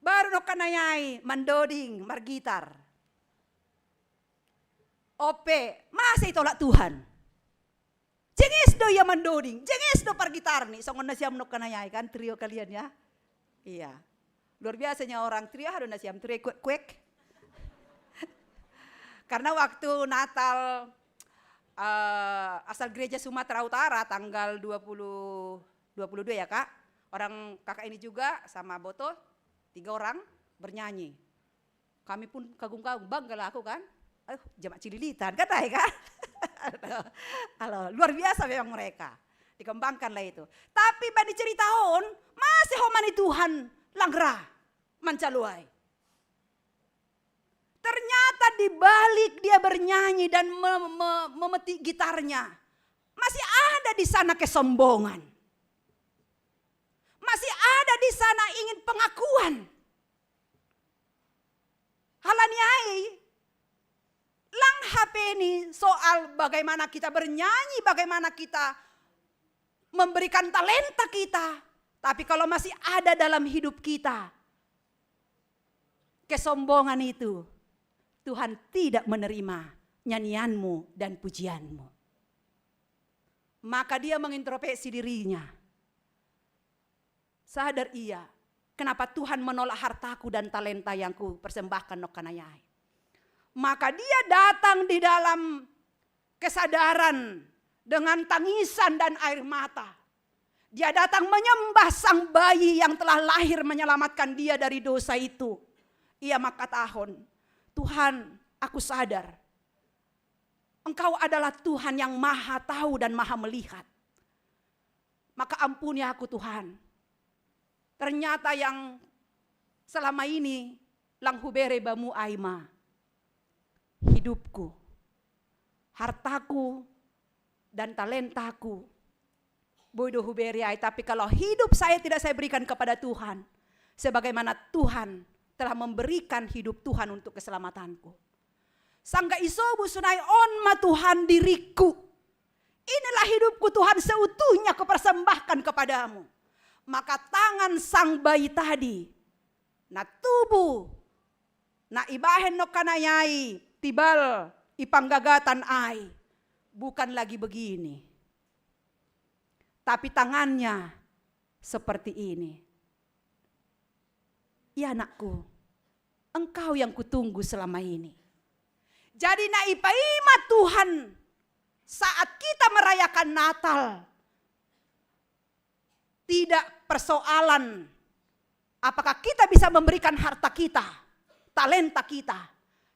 S4: Baru no kanayai, mandoding, margitar. Ope, masih tolak Tuhan. Jengis do ya mandoding, jengis do pargitar nih. Songon nasiam no kanayai kan trio kalian ya. Iya. Luar biasanya orang trio ada nasiam trio kuek. Karena waktu Natal asal gereja Sumatera Utara tanggal 22 ya Kak. Orang kakak ini juga sama Boto 3 orang bernyanyi. Kami pun kagum-kagum, bangga lah aku kan. Jemaat Cililitan kan kan. Halo, luar biasa memang mereka. Dikembangkanlah itu. Tapi bani ceritaon masih homani Tuhan langra mancaluai. Ternyata di balik dia bernyanyi dan memetik gitarnya, masih ada di sana kesombongan. Masih ada di sana ingin pengakuan. Halaniai lang HP ini soal bagaimana kita bernyanyi, bagaimana kita memberikan talenta kita. Tapi kalau masih ada dalam hidup kita kesombongan itu, Tuhan tidak menerima nyanyianmu dan pujianmu. Maka dia mengintrospeksi dirinya. Sadar ia, kenapa Tuhan menolak hartaku dan talenta yang ku persembahkan no kanayai. Maka dia datang di dalam kesadaran dengan tangisan dan air mata. Dia datang menyembah sang bayi yang telah lahir menyelamatkan dia dari dosa itu. Ia maka tahun, Tuhan, aku sadar Engkau adalah Tuhan yang maha tahu dan maha melihat. Maka ampuni aku Tuhan. Ternyata yang selama ini lang hubere bamu aima. Hidupku, hartaku, dan talentaku. Bodoh hubere ai, tapi kalau hidup saya tidak saya berikan kepada Tuhan. Sebagaimana Tuhan telah memberikan hidup Tuhan untuk keselamatanku. Sangga isobu sunai on ma Tuhan diriku. Inilah hidupku Tuhan seutuhnya kupersembahkan kepadamu. Maka tangan sang bayi tadi, na tubuh, na ibahen no kanayai, tibal ipanggagatan ai, bukan lagi begini. Tapi tangannya seperti ini. Ya anakku, engkau yang kutunggu selama ini. Jadi naipaima Tuhan saat kita merayakan Natal. Tidak persoalan apakah kita bisa memberikan harta kita, talenta kita.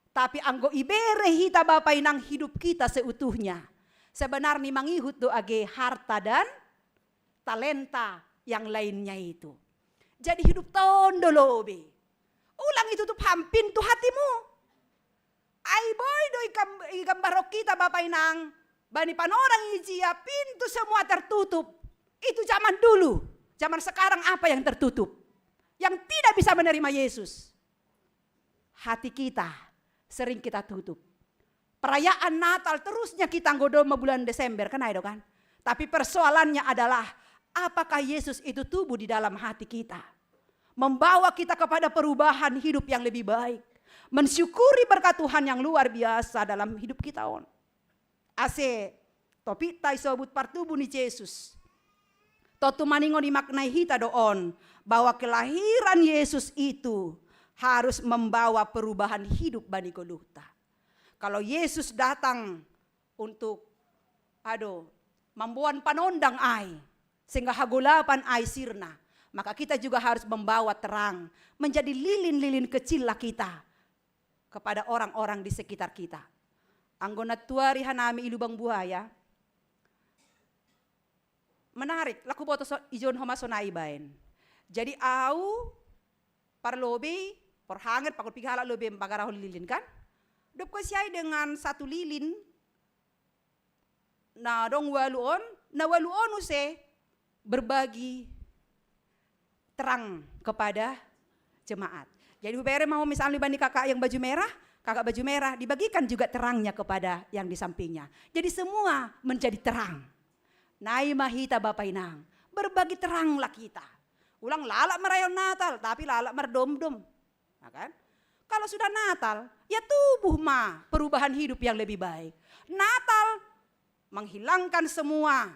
S4: Tapi anggo ibere hita bapai nang hidup kita seutuhnya. Sebenarnya mangihut do age harta dan talenta yang lainnya itu. Jadi hidup tondo lobe. Ulang itu tuh hampin tuh hatimu. Ay boy do igambarok kita bapai nang bani panorang ijia pintu semua tertutup. Itu zaman dulu. Zaman sekarang apa yang tertutup? Yang tidak bisa menerima Yesus. Hati kita sering kita tutup. Perayaan Natal terusnya kita nggodoma bulan Desember kan ayo kan. Tapi persoalannya adalah apakah Yesus itu tumbuh di dalam hati kita. Membawa kita kepada perubahan hidup yang lebih baik. Mensyukuri berkat Tuhan yang luar biasa dalam hidup kita on. Ase topi tai sobut partubu ni Yesus. Totu maningo dimaknai hita doon bahwa kelahiran Yesus itu harus membawa perubahan hidup bani Golgota. Kalau Yesus datang untuk membuat panondang ai sehingga hagulapan ai sirna, maka kita juga harus membawa terang menjadi lilin-lilin kecillah kita kepada orang-orang di sekitar kita. Anggona tuari hanami ilubang buaya. Menarik, laku boto ijon homa sonai bain. Jadi au parlobe, porhanger pakut pigala lobe mpagarahol lilin kan? Dop ko siyai dengan satu lilin na dong waluon, na waluon use berbagi terang kepada jemaat. Jadi hubere mau misalnya bani kakak yang baju merah, kakak baju merah dibagikan juga terangnya kepada yang di sampingnya. Jadi semua menjadi terang. Nai mahita Bapak Inang, berbagi teranglah kita. Ulang lalak merayakan Natal, tapi lalak merdom-dom. Nah kan? Kalau sudah Natal, ya tubuh perubahan hidup yang lebih baik. Natal menghilangkan semua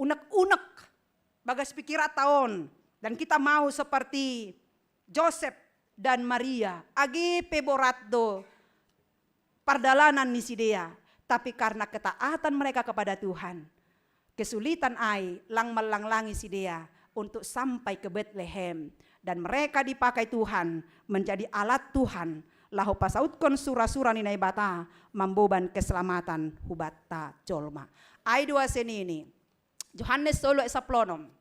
S4: unek-unek bagas pikiran tahun. Dan kita mau seperti Joseph dan Maria, agi peboratdo pardalanan nisidea, tapi karena ketaatan mereka kepada Tuhan, kesulitan ai lang melanglangi sidea untuk sampai ke Bethlehem, dan mereka dipakai Tuhan menjadi alat Tuhan, lahu pasautkon sura-sura ninai bata mamboban keselamatan hubata jolma. Ai dua seni ini, Yohanes solo esaplonom.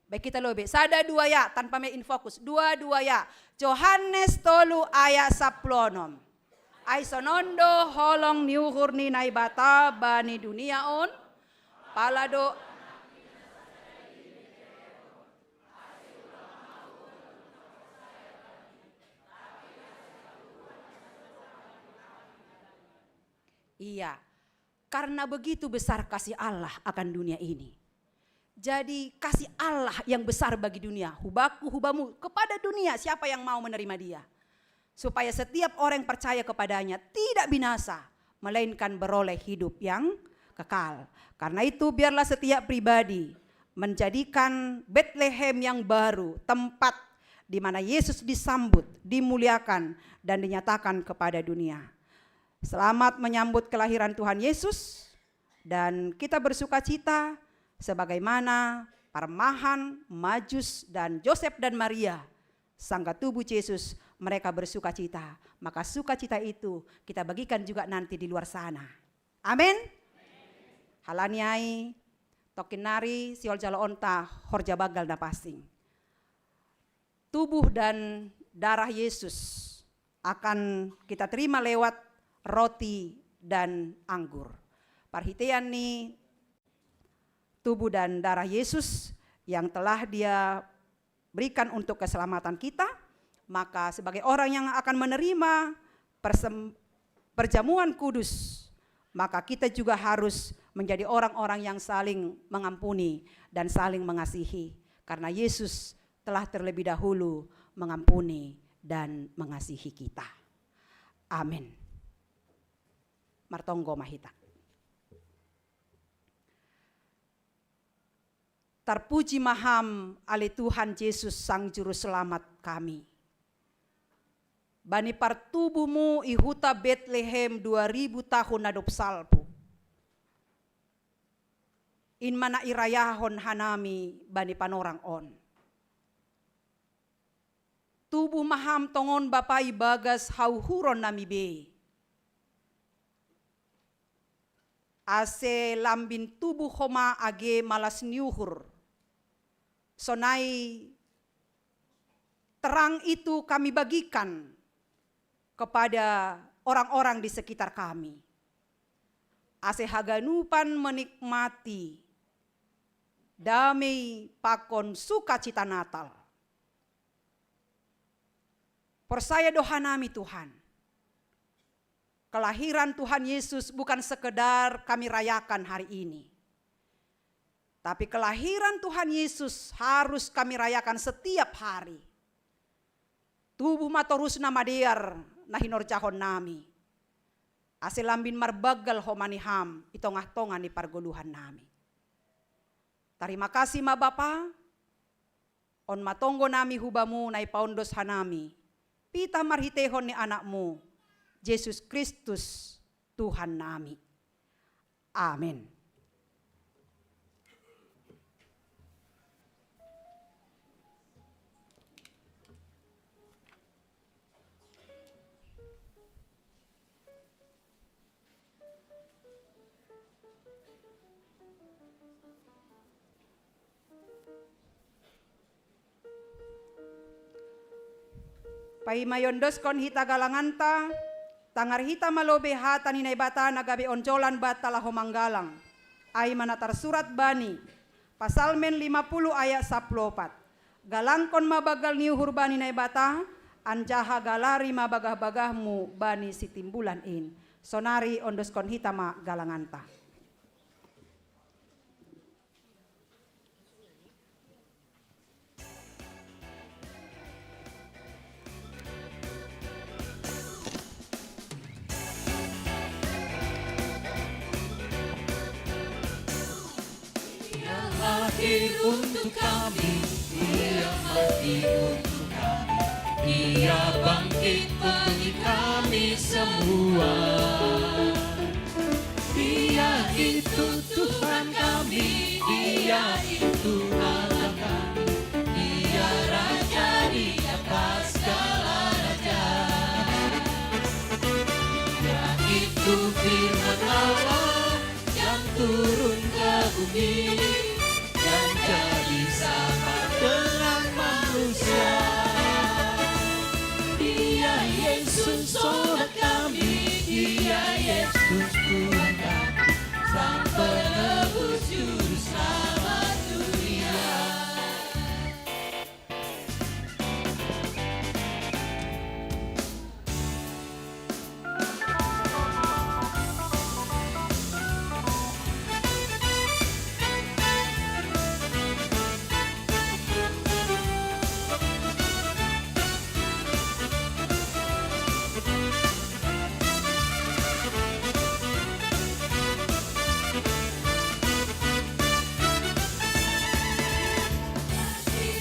S4: Baik kita lobe, sada dua ya tanpa main fokus, dua ya. Yohanes tolu aya saplonom. Ai sonondo holong niuhur ni naibata bani dunia on. Palado iya, karena begitu besar kasih Allah akan dunia ini. Jadi kasih Allah yang besar bagi dunia, hubaku hubamu kepada dunia, siapa yang mau menerima dia. Supaya setiap orang yang percaya kepadanya tidak binasa, melainkan beroleh hidup yang kekal. Karena itu biarlah setiap pribadi menjadikan Bethlehem yang baru, tempat di mana Yesus disambut, dimuliakan dan dinyatakan kepada dunia. Selamat menyambut kelahiran Tuhan Yesus, dan kita bersuka cita sebagaimana Parmahan, Majus, dan Joseph dan Maria, sangga tubuh Yesus, mereka bersuka cita. Maka sukacita itu kita bagikan juga nanti di luar sana. Amin. Halaniai, tokinari, siol jalo onta, horja bagal na pasing. Tubuh dan darah Yesus akan kita terima lewat roti dan anggur. Parhitean nih tubuh dan darah Yesus yang telah dia berikan untuk keselamatan kita, maka sebagai orang yang akan menerima perjamuan kudus, maka kita juga harus menjadi orang-orang yang saling mengampuni dan saling mengasihi, karena Yesus telah terlebih dahulu mengampuni dan mengasihi kita. Amin. Martonggo mahita. Terpuji maham ale Tuhan Yesus Sang Juru Selamat kami. Bani partubuhmu ihuta Bethlehem 2000 tahun adop salpu. In mana irayahon hanami bani panorang on. Tubuh maham tongon bapai bagas hauhuron nami be. Ase lambin tubuh homa age malas niuhur. Sonai terang itu kami bagikan kepada orang-orang di sekitar kami. Ase haganupan menikmati damai pakon sukacita Natal. Persaya doa nami Tuhan. Kelahiran Tuhan Yesus bukan sekedar kami rayakan hari ini. Tapi kelahiran Tuhan Yesus harus kami rayakan setiap hari. Tubuh matorus nama dear nahinor cahon nami. Asilambin marbagal homaniham itongah-tongan di pargoluhan nami. Terima kasih ma Bapa. On matonggo nami hubamu nai paundos hanami. Pita marhitehon ni anakmu. Yesus Kristus Tuhan nami. Amin. Pai mayondos kon hita galanganta, Tangar hita malobe hata ni bata nagabe onjolan bata laho manggalang. Ay manatar surat bani. Pasalmen 50 ayat 14. Galangkon mabagal ni hurbani na bata, anjaha galari mabagah-bagahmu bani si timbulan in. Sonari ondoskon hitama galanganta.
S6: Lahir untuk kami, Dia mati untuk kami, Dia bangkit bagi kami semua. Dia itu Tuhan kami, Dia itu Allah kami, Dia Raja di atas segala raja. Dia itu firman Allah yang turun ke bumi dan jadi sama dengan manusia. Dia Yesus sobat kami, Dia Yesus Tuhan kami, Sang penebus juru selamat dunia.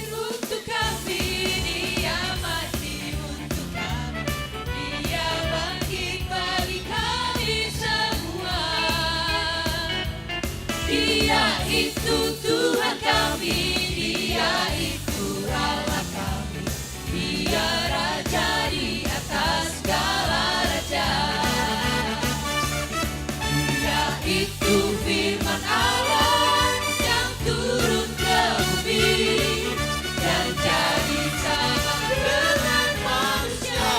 S6: Untuk kami, Dia mati untuk kami, Dia bangkit bagi kami semua. Dia itu Tuhan kami, Dia itu Allah kami, Dia Raja di atas segala raja. Dia itu firman Allah yang turun ke bumi dan jadi sama dengan manusia.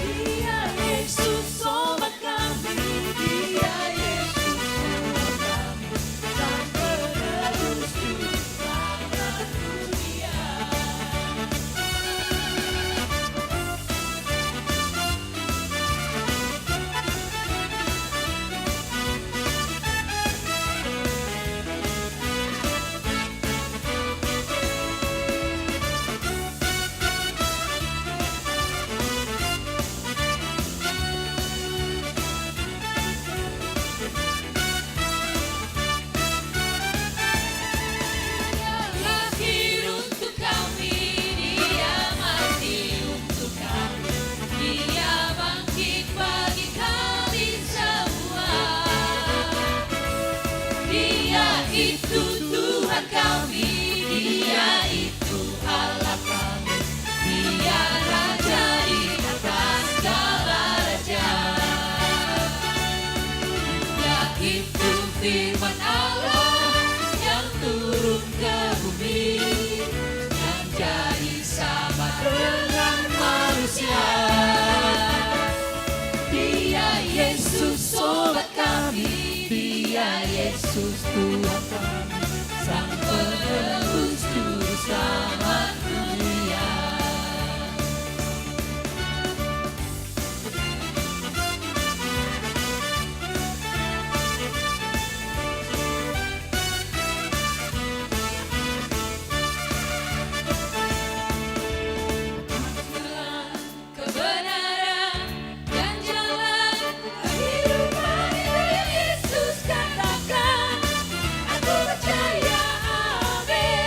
S6: Dia Yesus sobat kami, Dia Yesus Tuhan kami, Sang penebus juru selamat dunia. Lahir untuk kami, Dia mati untuk kami, Dia bangkit bagi kami semua. Dia itu Tuhan kami, Dia itu Allah kami, Dia Raja di atas segala raja. Dia itu firman Allah yang turun ke bumi dan jadi sama dengan manusia. Dia Yesus sobat kami, Dia Yesus Tuhan kami, Sang penebus juru selamat dunia. Kebenaran dan jalan kehidupan itu Yesus katakan. Aku percaya, amin.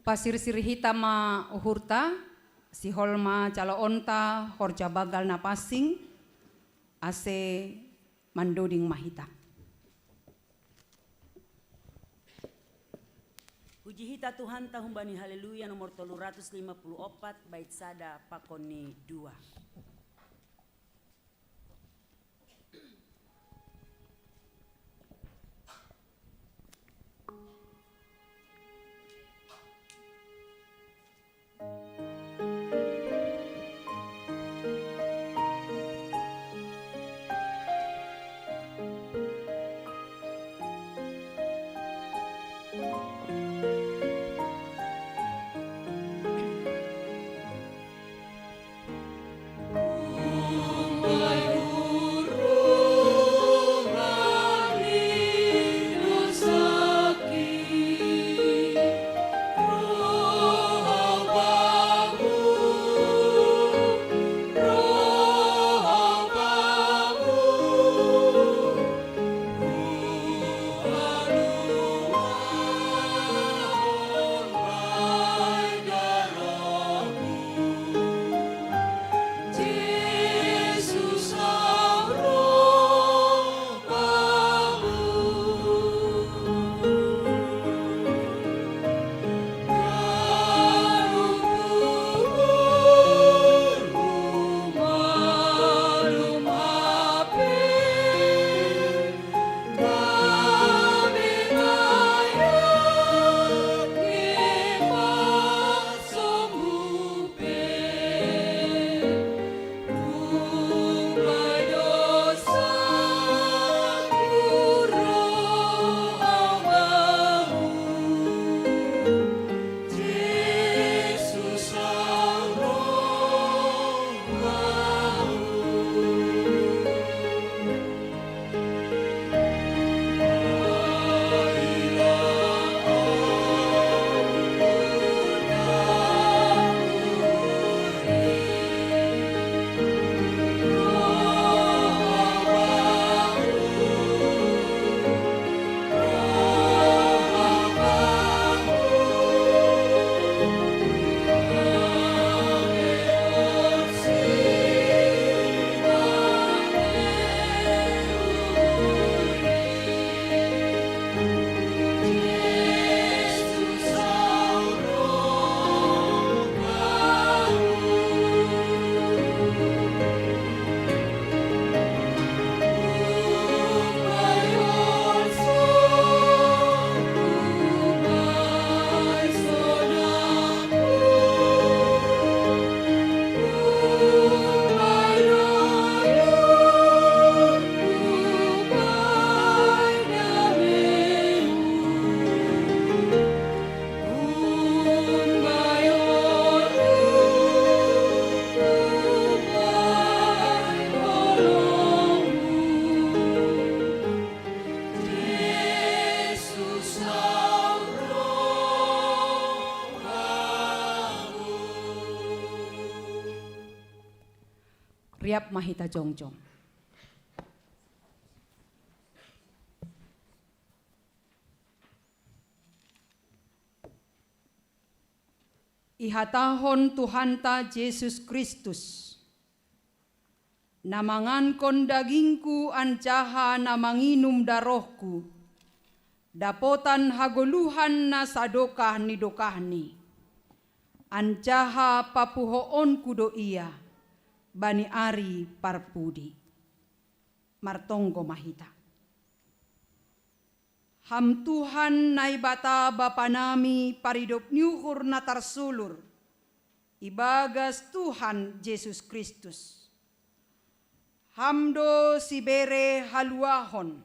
S4: Pasir hitama uhurta, si holma calo onta, horja bagal na pasing, ase mandoding mahita.
S1: Puji hita Tuhan tahumbani haleluya nomor 354 bait sada pakoni 2.
S4: Riap mahita jongjong. Ihatahon Tuhanta Yesus Kristus, namangankon dagingku ancaha namanginum darohku, dapotan hagoluhan na sadokah ni dokahni, ancaha papuhoon kudo iya, bani ari parpudi. Martonggo mahita. Ham Tuhan naibata Bapa nami paridop nyuhur na tarsulur, ibagas Tuhan Yesus Kristus. Hamdo sibere haluahon,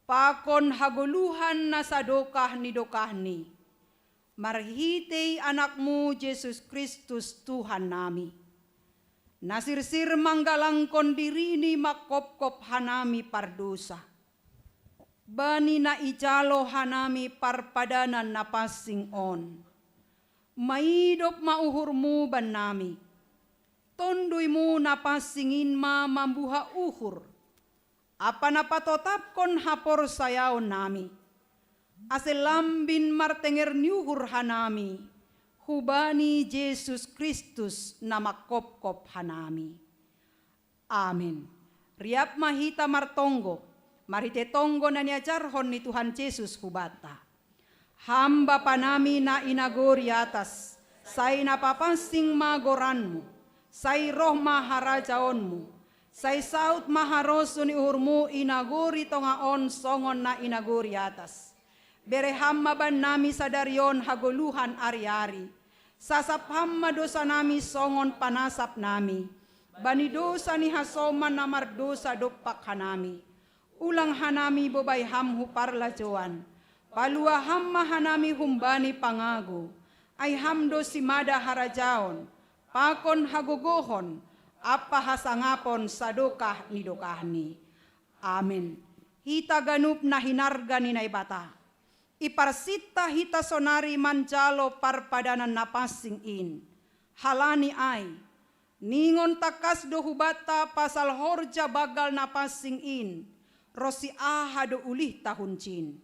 S4: pakon hagoluhan na sadokah ni dokahni, marhitei anakmu Yesus Kristus Tuhan nami. Nasirsir manggalangkon dirini makopkop hanami pardosa. Bani na ijalo hanami parpadanan na passing on. Maidop mauhurmu ban nami. Tondoy mo na passingin ma mambuha uhur. Apa na patotapkon hapor sayaw nami. aselambin martenger niuhur hanami, hubani Yesus Kristus nama kop-kop hanami. Amin. Riap mahita martonggo, marite tonggo na niajarhon ni Tuhan Yesus hubata. Hamba panami na inagori atas, say napapansing magoranmu, say roh maharajaonmu, say saut maharoso ni uhurmu inagori tongaon songon na inagori atas. Bereham maban nami sadarion hagoluhan ari-ari, sasapam dosa nami songon panasap nami, bani dosa ni hasoman na mardosa dopak hanami, ulang hanami bobay ham huparlajoan, palua hamma hanami humbani pangago, ay hamdo simada harajaon, pakon hagogohon, apa hasangapon sadokah ni dokahni. Amin. Hita ganup na hinarga ni naibata. Iparsita hita sonari manjalo parpadanan napasing in. Halani ay. Ningon takas do hubata pasal horja bagal napasing in. Rosi aha do ulih tahuncin.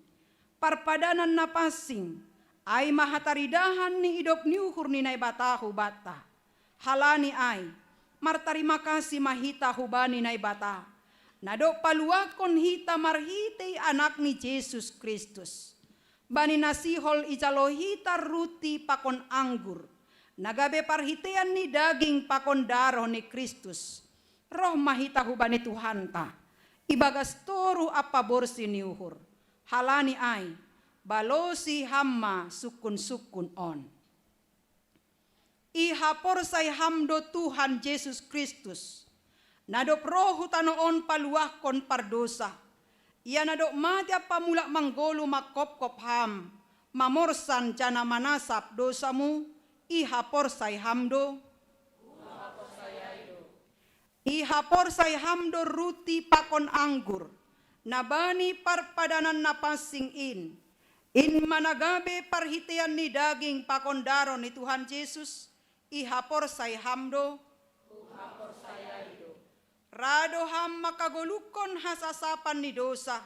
S4: Parpadanan napasing. Ay mahataridahan ni idop niuhur ni naibata hubata. Halani ay. Martarima kasih mahita hubani na ibata. Nado paluakon hita marhitei anak ni Yesus Kristus. Bani nasihol ijalo hita ruti pakon anggur. Nagabe parhitean ni daging pakon daro ni Kristus. Roh mahita hubani Tuhanta. Ibagas toru apa borsi niuhur. Halani ay. Balosi hamma sukun-sukun on. Ihapor say hamdo Tuhan Yesus Kristus. Nadop rohu tanoon paluakon pardosa. Ia nadop madya pamula manggolo makop-kop ham. Mamorsan jana manasap dosamu. Ihapor say hamdo. Ihapor say hamdo ruti pakon anggur. Nabani parpadanan napasing in. In managabe parhitean ni daging pakondaro ni Tuhan Yesus. Ihapor say hamdo, rado ham makagolukon hasasapan ni dosa,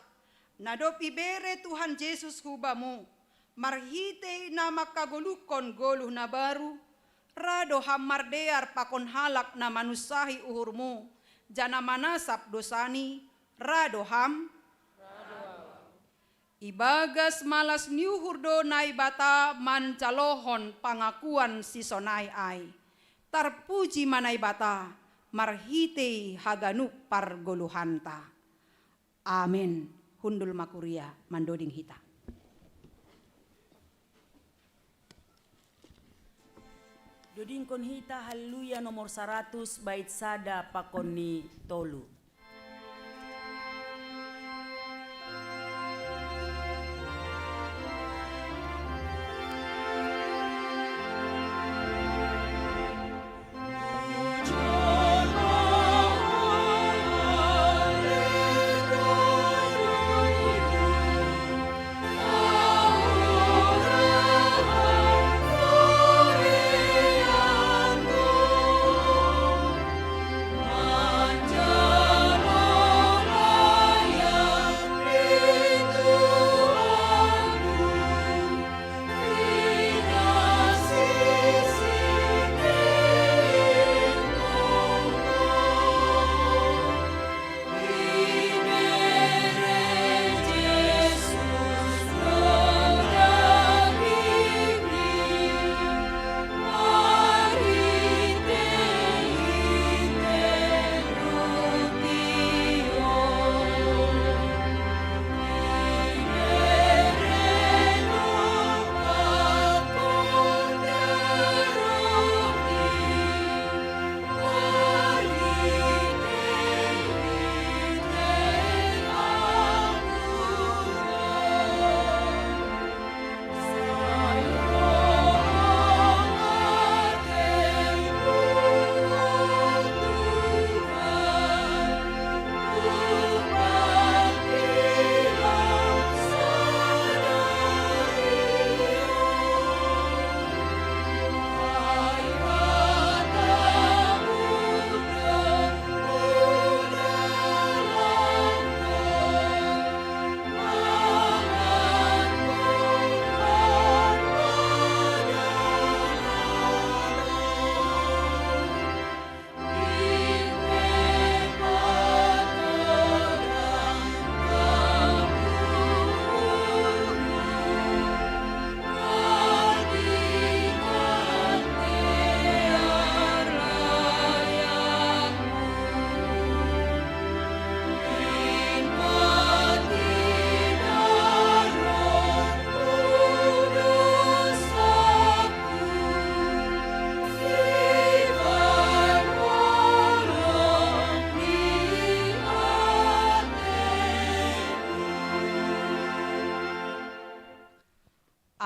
S4: nadop ibere Tuhan Yesus hubamu, marhite na makagolukon goluh na baru, rado ham mardear pakon halak na manusahi uhurmu, jana manasap dosani, rado ham, ibagas malas niuhurdo naibata mancalohon pangakuan si sonai ay. Tarpuji manaibata marhite haganuk pargoluhanta. Amin. Hundul makuria mandoding hita.
S1: Dodingkon hita haleluya nomor 100 bait sada pakoni tolu.
S6: Manjalo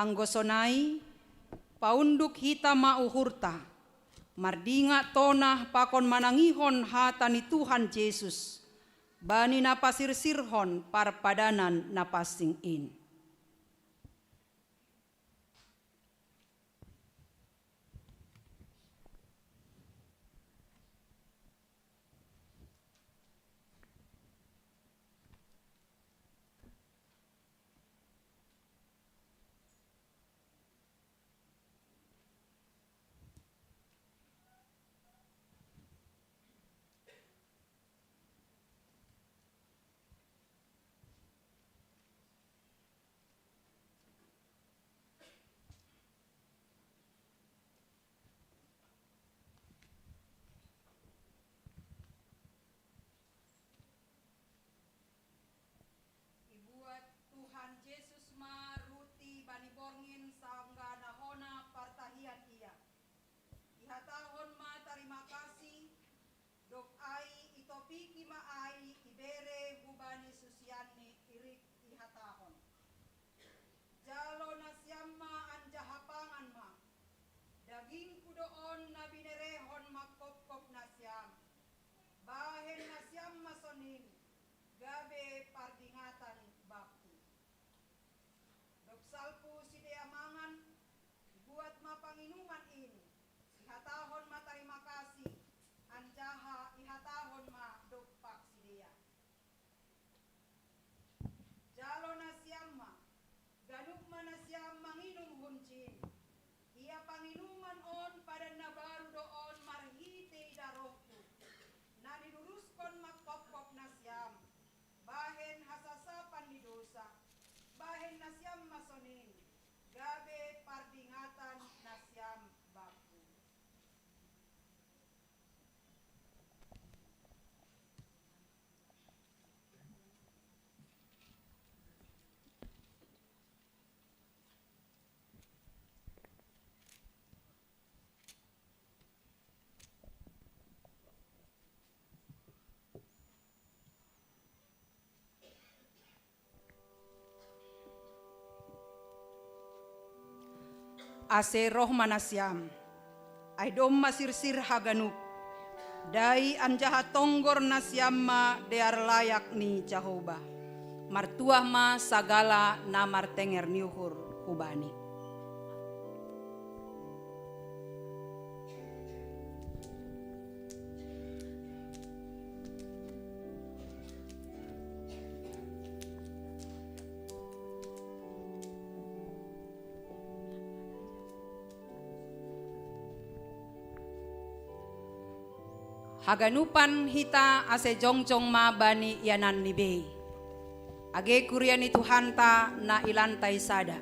S4: anggosonai paunduk hita mauhurta mardinga tonah pakon manangihon hatani Tuhan Yesus bani napasirsirhon parpadanan napasing in. Ibuat Tuhan Yesus maruti bani borngin sangga nahona partahian ia. Ihatahon ma terima kasih dok ai itopiki ma ai ibere hubani susiani irik ihatahon. Jalo nasyamma anjahapangan ma. Daging kudoon na binerehon makop-kop nasyam. Bahen nasyam masonin. Gabe pardingatan bakti. Doksalpu sideamangan buat mapanginuman ini. Ihatahon ma terima kasih. Anjaha ihatahon ma dokpak sidea. Jalo nasyam ma. Ganuk manasyam manginum huncin. Ia panginuman on pada nabaru doon marhite darohku. Na diduruskon makop-kop nasyam. Bahen hasasapan di dosa. Bahen nasyam masonin. Gabe pardingatan nasyam bakti. Ase roh manasyam, ay dom masirsir haganuk, dai anjaha tonggor nasyamma dear layak ni Jehovah, martuah ma sagala namar tenger niuhur hubani. Haganupan hita ase jongjong ma bani yanan nibe. Age kuriani Tuhan ta na ilantai sada.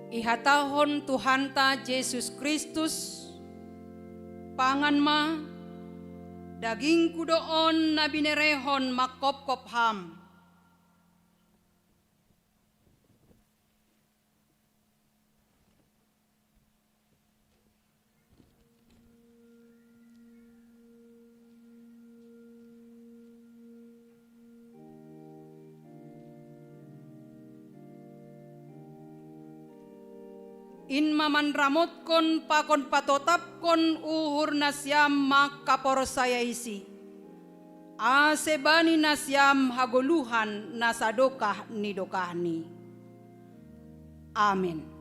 S4: Ihatahon Tuhanta Yesus Kristus, pangan ma, daging kudoon na binerehon makopkop ham. In mamanramot kon pakon patotap kon uhur nasyam makaporosaya isi. Asebani nasyam hagoluhan nasadokah nidokahni. Amin.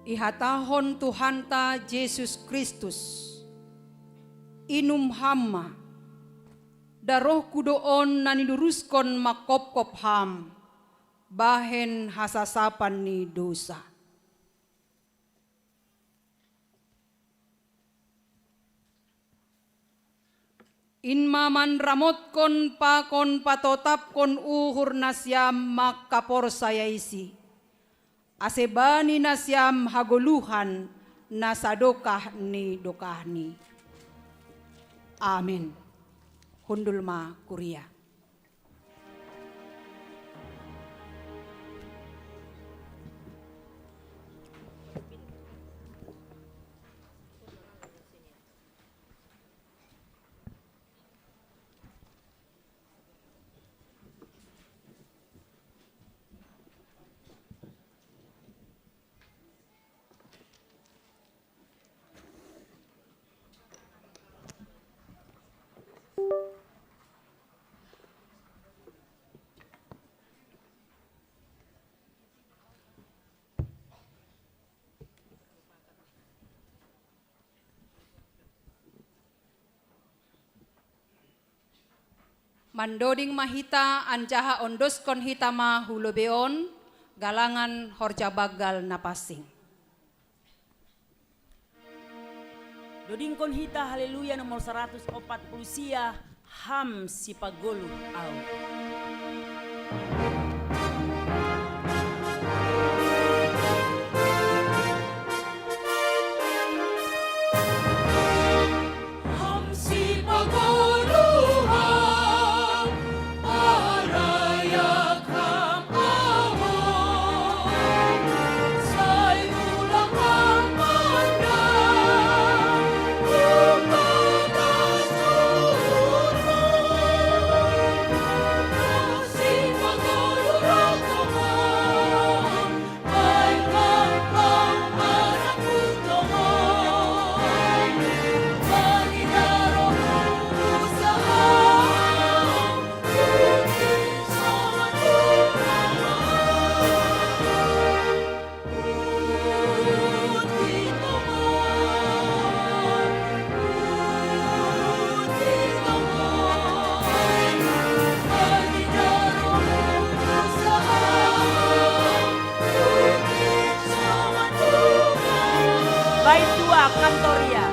S4: Ihatahon Tuhanta Yesus Kristus, inum hamma, daroh kudoon na niduruskon makopkop ham, bahen hasasapan ni dosa. Inmaman ramotkon pakon patotapkon uhur nasyam makapor sayaisi. Asebani nasyam hagoluhan nasadokah ni dokahni. Amin. Hundulma Kuria. Mandoding mahita anjaha ondoskon hitama hulobeon galangan horjabagal napasing.
S1: Dodingkon hita haleluya nomor 140 sia ham si pagolu au. Bait 2 Kantoria.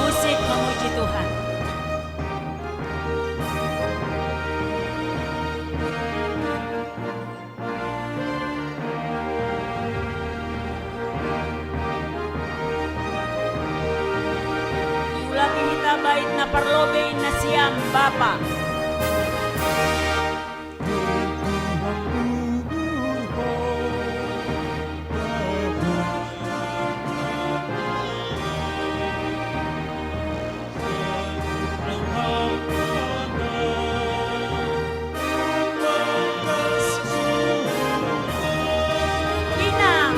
S1: Musik memuji Tuhan. Diulangi hita bait na parlobe na siyang Bapa. Inang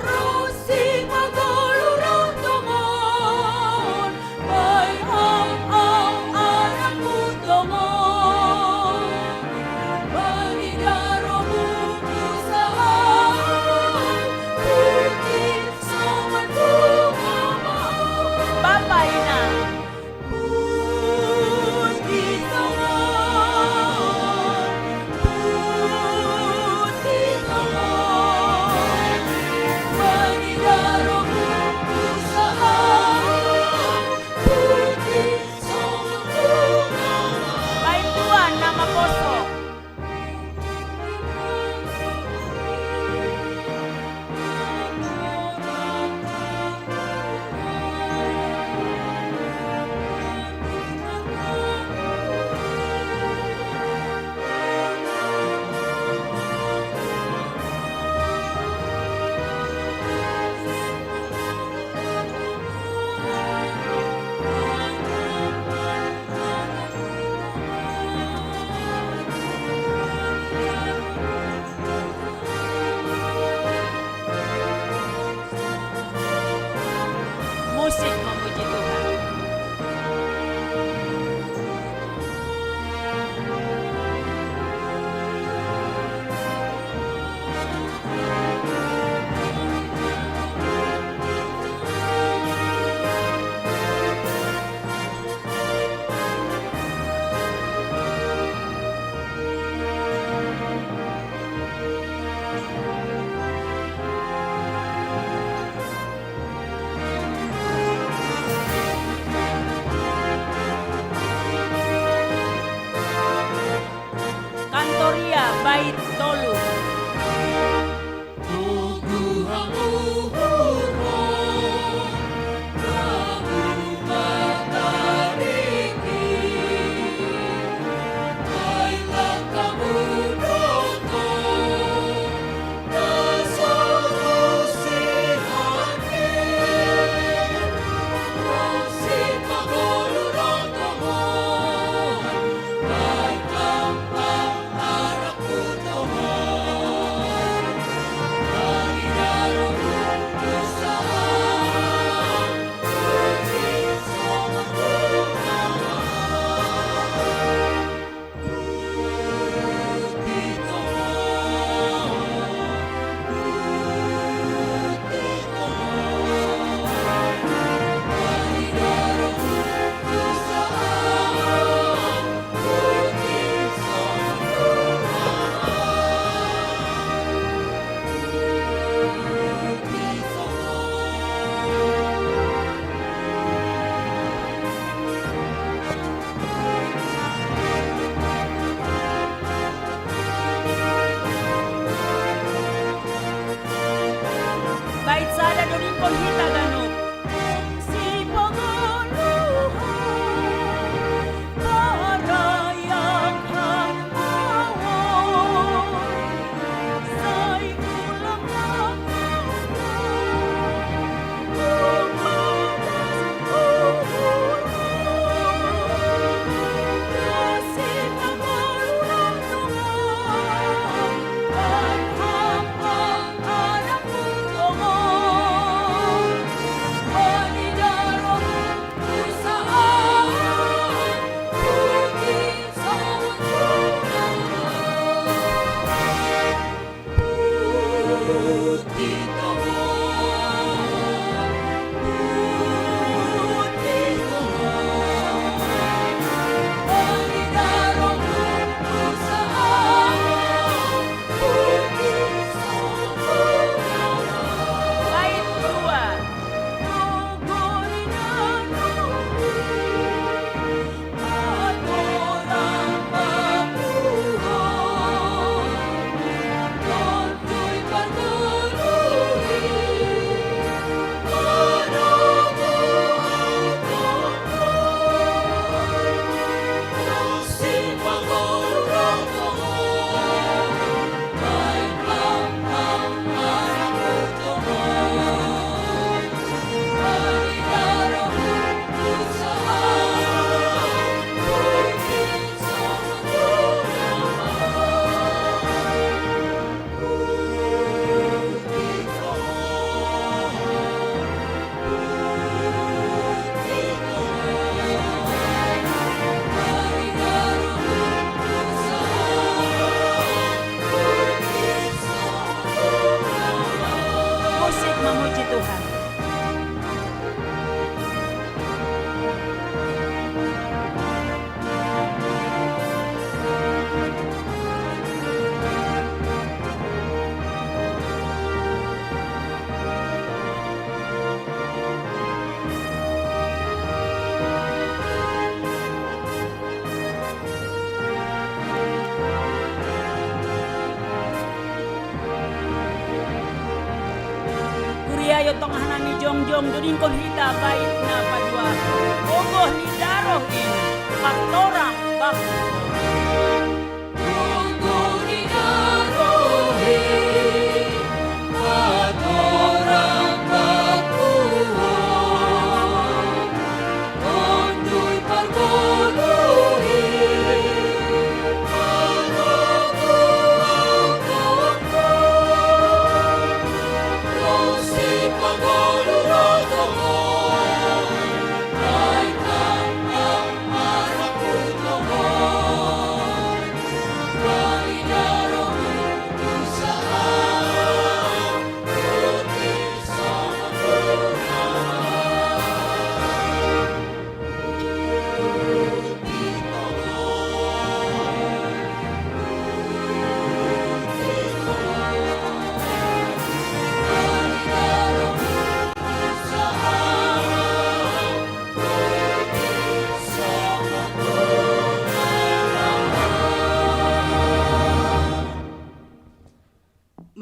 S1: Rusi pagolurang tongon, bay ang anak mo tongon. kon hita ganop. Si paguluhan karayang hangawon say ulang Bait dua. Musik memuji Tuhan. Kuriayo tong hanami jongjong duding kon hita bait na padua. Ogoh ni daroh in paktorang baku.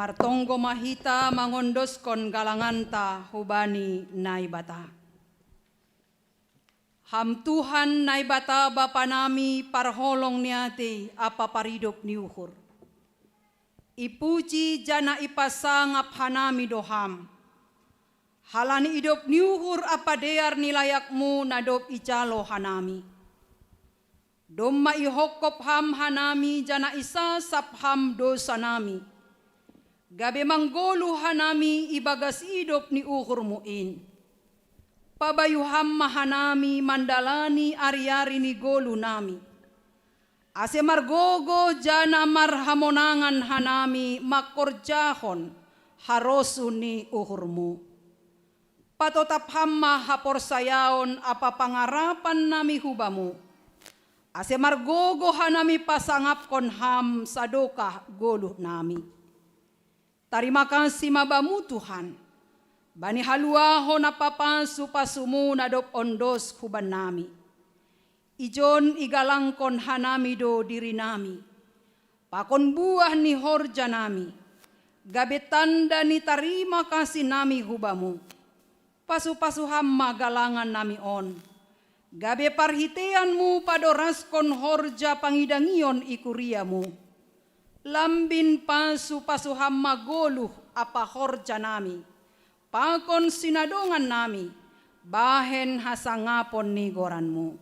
S4: Martonggo mahita mangondos kon galanganta hubani naibata. Ham Tuhan naibata Bapa nami parholong niati apa paridop niuhur. Ipuji jana ipasangap hanami doham. Halani idop niuhur apa dear nilayakmu nadop icalo hanami. Domma ihokop ham hanami jana isa sapham dosa nami. Gabe manggolu hanami ibagas idop ni uhur muin. Pabayuham mahanami mandalani ari-ari ni golu nami. Ase margogo jana marhamonangan hanami makorjahon harosu ni uhurmu. Patotap hamma hapor sayaon apa pangarapan nami hubamu. Ase margogo hanami pasangap kon ham sadokah golu nami. Terima kasih mabamu Tuhan. Bani haluaho na papasu pasumu nadop ondos huban nami. Ijon igalangkon hanami do diri nami. Pakon buah ni horja nami. Gabe tanda ni terima kasih nami hubamu. pasu-pasu hamma galangan nami on. Gabe parhiteanmu padoraskon horja pangidangion ikuriamu. Lambin pasu-pasu hamma goluh apa horja nami. Pakon sinadongan nami, bahen hasangapon nigoranmu.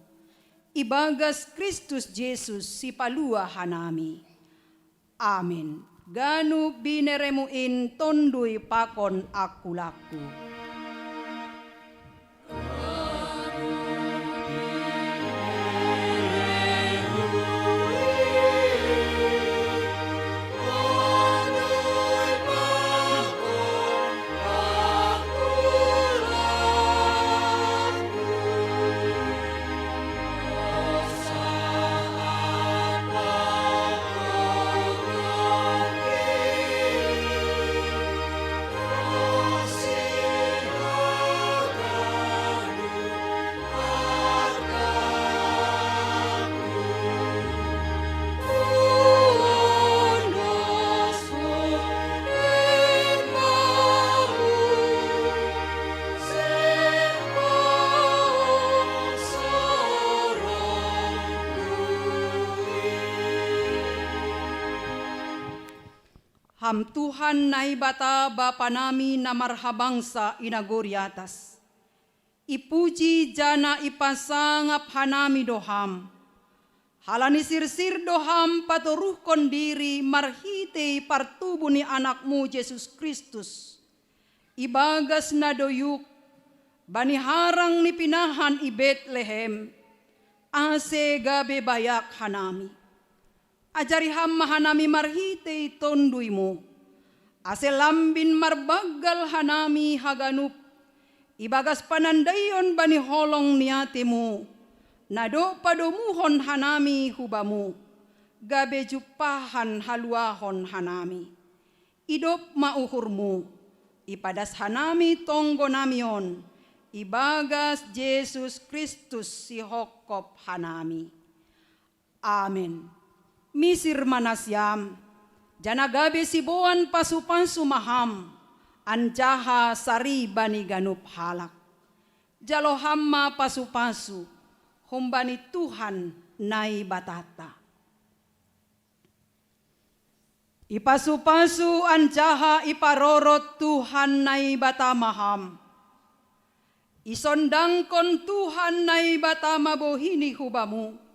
S4: Ibagas Kristus Yesus si palua hanami. Amin. Ganu bineremuin tondui pakon akulaku. Ham Tuhan nai bata Bapa nami na marhabangsa inagori atas. Ipuji jana ipasangap hanami doham. Halani sirsir doham paturuhkon diri marhite partubu ni anakmu Yesus Kristus. Ibagas na doyuk, bani harang ni pinahan i Bethlehem. Ase gabe bayak hanami. Ajari hamma hanami marhite tonduimu. Ase lambin marbagal hanami haganup. Ibagas panandayon bani holong niatimu. Nado padomuhon hanami hubamu. Gabe jupahan haluahon hanami. Idop mauhurmu. Ipadas hanami tonggo namion. Ibagas Yesus Kristus si hokop hanami. Amin. Misir manasyam, janagabe sibuan pasupan sumaham, anjaha sari bani ganup halak. Jalohamma pasu-pasu, humbani Tuhan nai batata. Ipasu-pasu anjaha iparorot Tuhan nai batamaham. Isondangkon Tuhan nai batama bohini hubamu.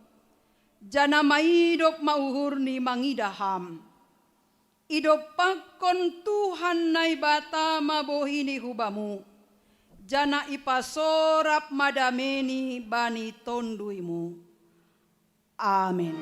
S4: Jana maidop mauhur ni mangidaham. Idop pakon Tuhan nai bata mabohini hubamu. Jana ipasorap madameni bani tonduimu. Amin.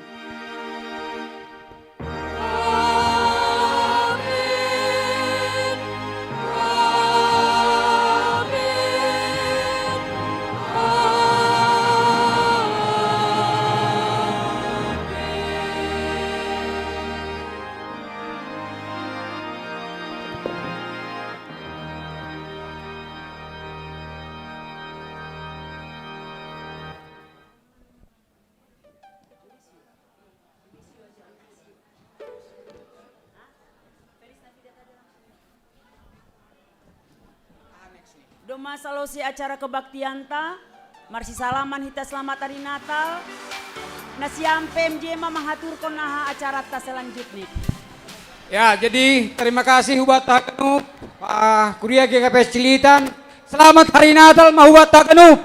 S1: Doma salosi acara kebaktian ta, marsi salaman hita selamat hari Natal. Nasiam PMJ mahaturkon naha acara ta selanjutnya.
S8: Ya, jadi terima kasih Hubat Takenup, Pak Kuria GKP Cilitan. Selamat hari Natal Hubat Takenup.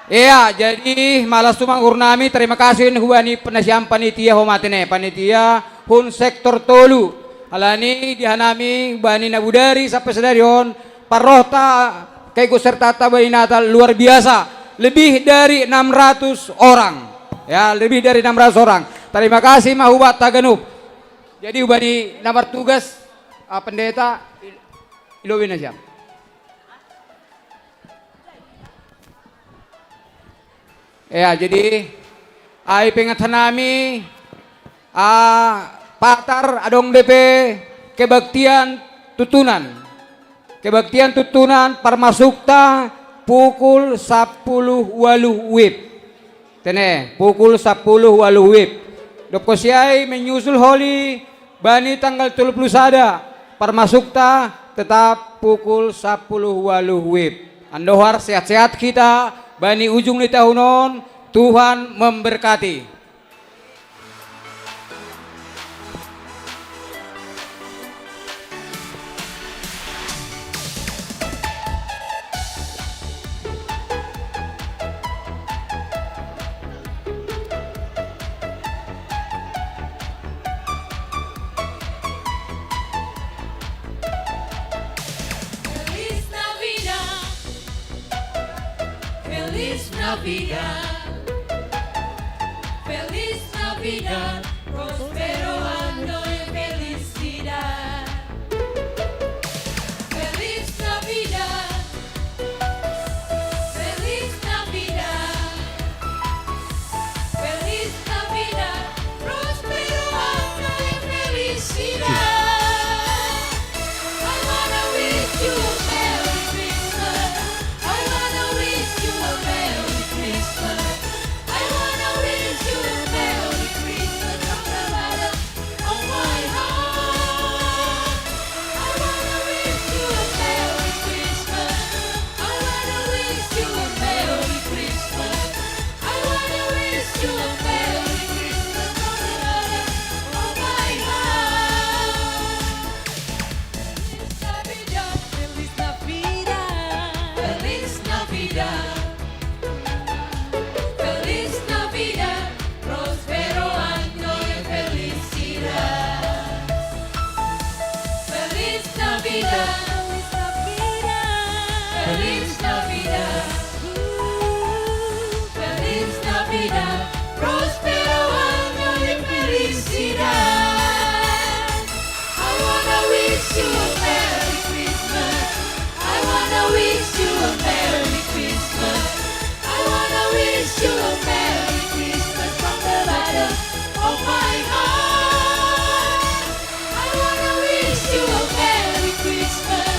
S8: Ya, jadi malas sumang urnami terima kasih huani penasiam panitia homatene, panitia hun sektor tolu. Alani dihanami bani nabudari sampai sedarion parota kaigo serta bani Natal luar biasa. Lebih dari 600 orang. Ya, lebih dari 600 orang. Terima kasih Hubat Takenup. Jadi ubani nomor tugas pendeta ilowin aja. Ya, jadi ai pengatanami patar adong DP kebaktian tutunan. Kebaktian tutunan parmasukta pukul 10 walu wib. Tene, pukul 10 walu wib. Dopkosiai menyusul holi bani tanggal 30 sada parmasukta tetap pukul 10 waluh wib. Andohar sehat-sehat kita, bani ujung di tahunon, Tuhan memberkati.
S7: Feliz Navidad, Feliz Navidad, Feliz Navidad, próspero año de felicidad. Feliz Navidad, Feliz Navidad, Feliz Navidad, próspero año de felicidad. I wanna wish you a Merry Christmas. I wanna wish you a Merry Christmas. I wanna wish you a Merry Christmas from the bottom of my heart. I wanna wish you a Merry Christmas. I wanna wish you a Merry Christmas. I wanna wish you a Merry Christmas from the bottom of my heart. Feliz Navidad, Feliz Navidad, Feliz Navidad, próspero año de felicidad. Feliz Navidad, Feliz Navidad, Feliz Navidad, próspero año de felicidad. I wanna wish you a Merry Christmas. I wanna wish you a Merry Christmas. I wanna wish you a Merry Christmas from the bottom of my heart. I wanna wish you a Merry Christmas.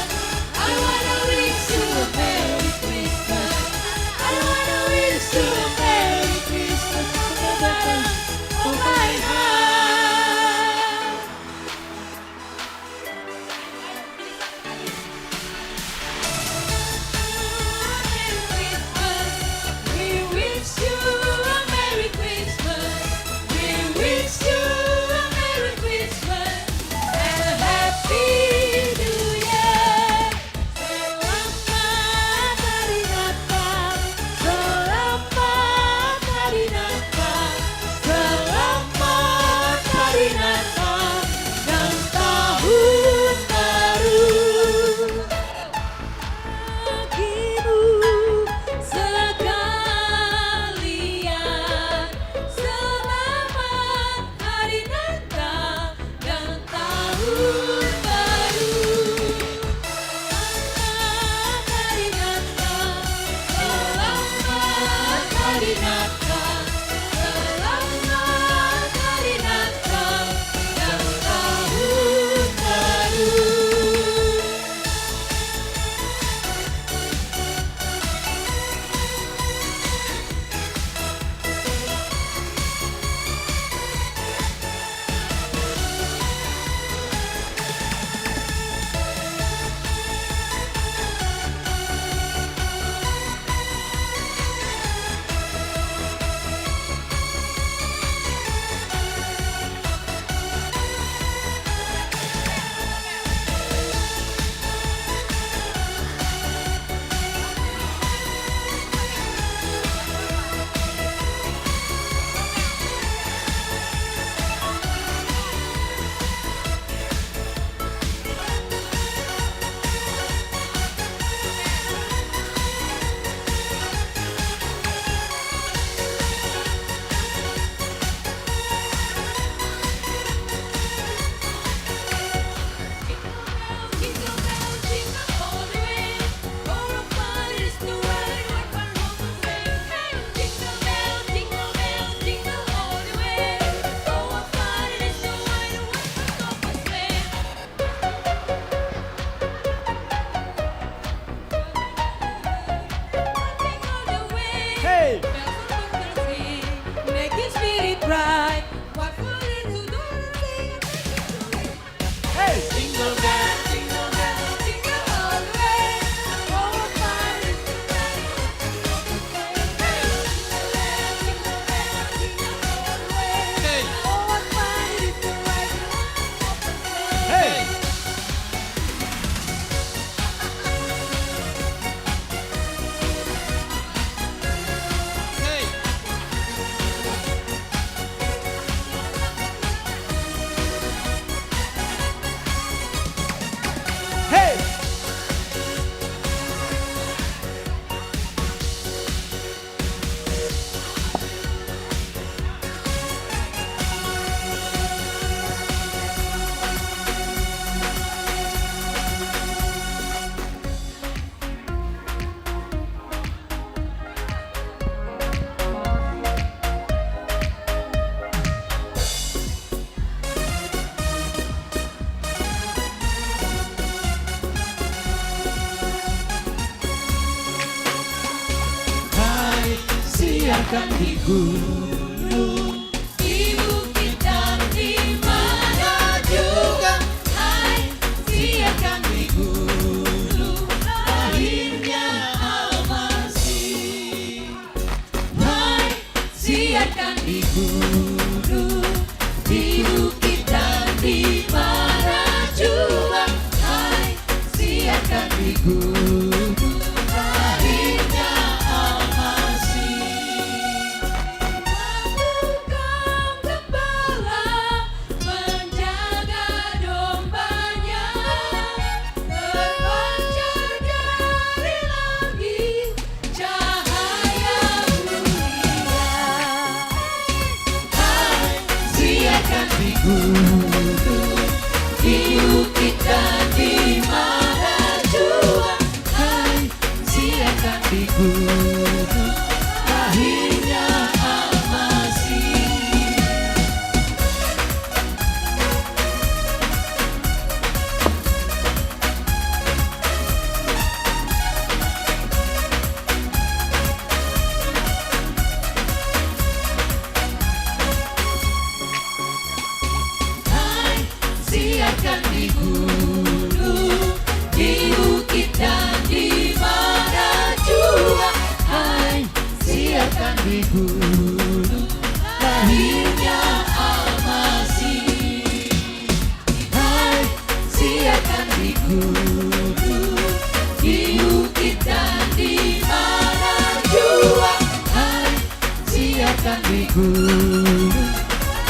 S6: siarkan di gunung,
S7: di bukit dan di mana juga. Hai, siarkan di gunung, lahirnya Al-Masih. Hai, siarkan di gunung, di bukit dan di mana juga. Hai, siarkan di gunung, lahirnya Al-Masih. Tukang gembala menjaga dombanya, terpancar dari langit cahaya mulia. Hai, siarkan di gunung, di bukit dan di mana juga. Hai, siarkan di gunung, lahirnya Al-Masih. Hai, siarkan di gunung, di bukit dan di mana juga. Hai, siarkan di gunung, lahirnya Al-Masih. Hai, siarkan di gunung, di bukit dan di mana juga. Hai, siarkan di gunung,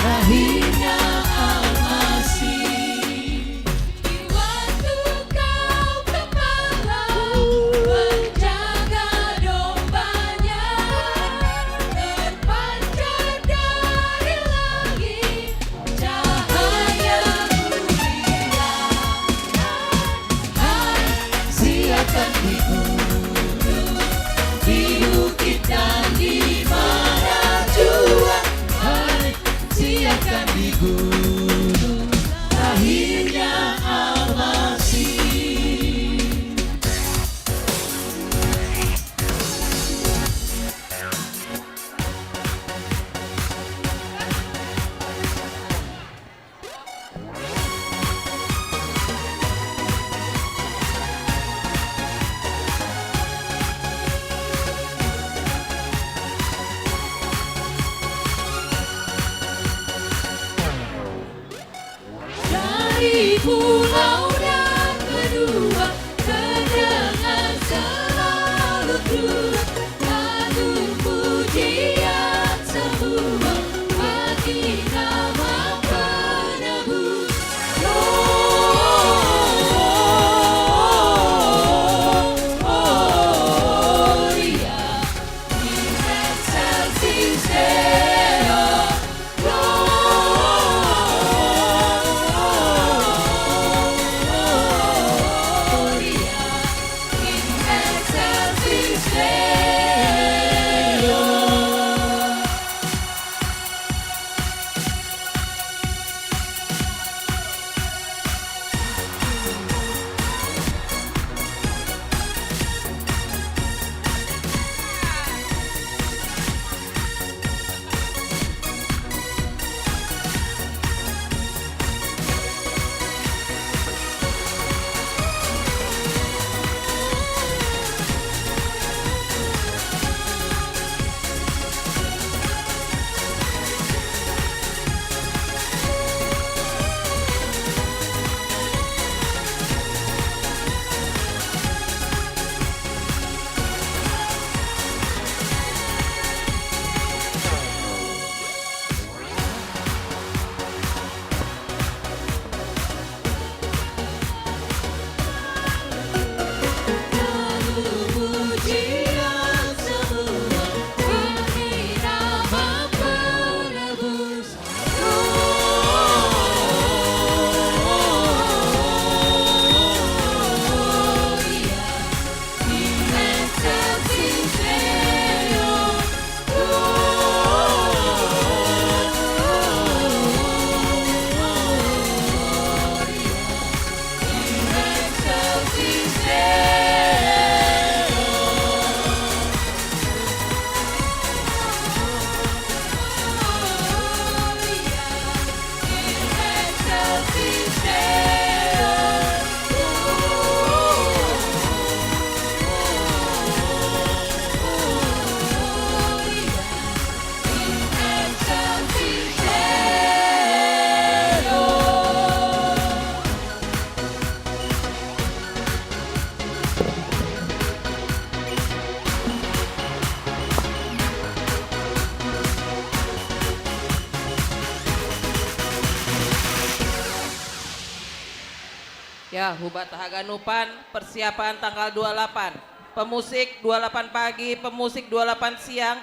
S7: lahirnya Al-Masih. Di waktu kau gembala menjaga dombanya, terpancar dari langit cahaya mulia. Hai, siarkan di gunung, di bukit dan di mana juga. Hai, siarkan di gunung, lahirnya Al-Masih. Dari pulau dan benua terdengar selalu terus lagu pujian semua bagi nama penebus. Gloria in excelsis Deo. Gloria
S9: Ya, Hubat Haganupan, persiapan tanggal 28. Pemusik 28 pagi, pemusik 28 siang,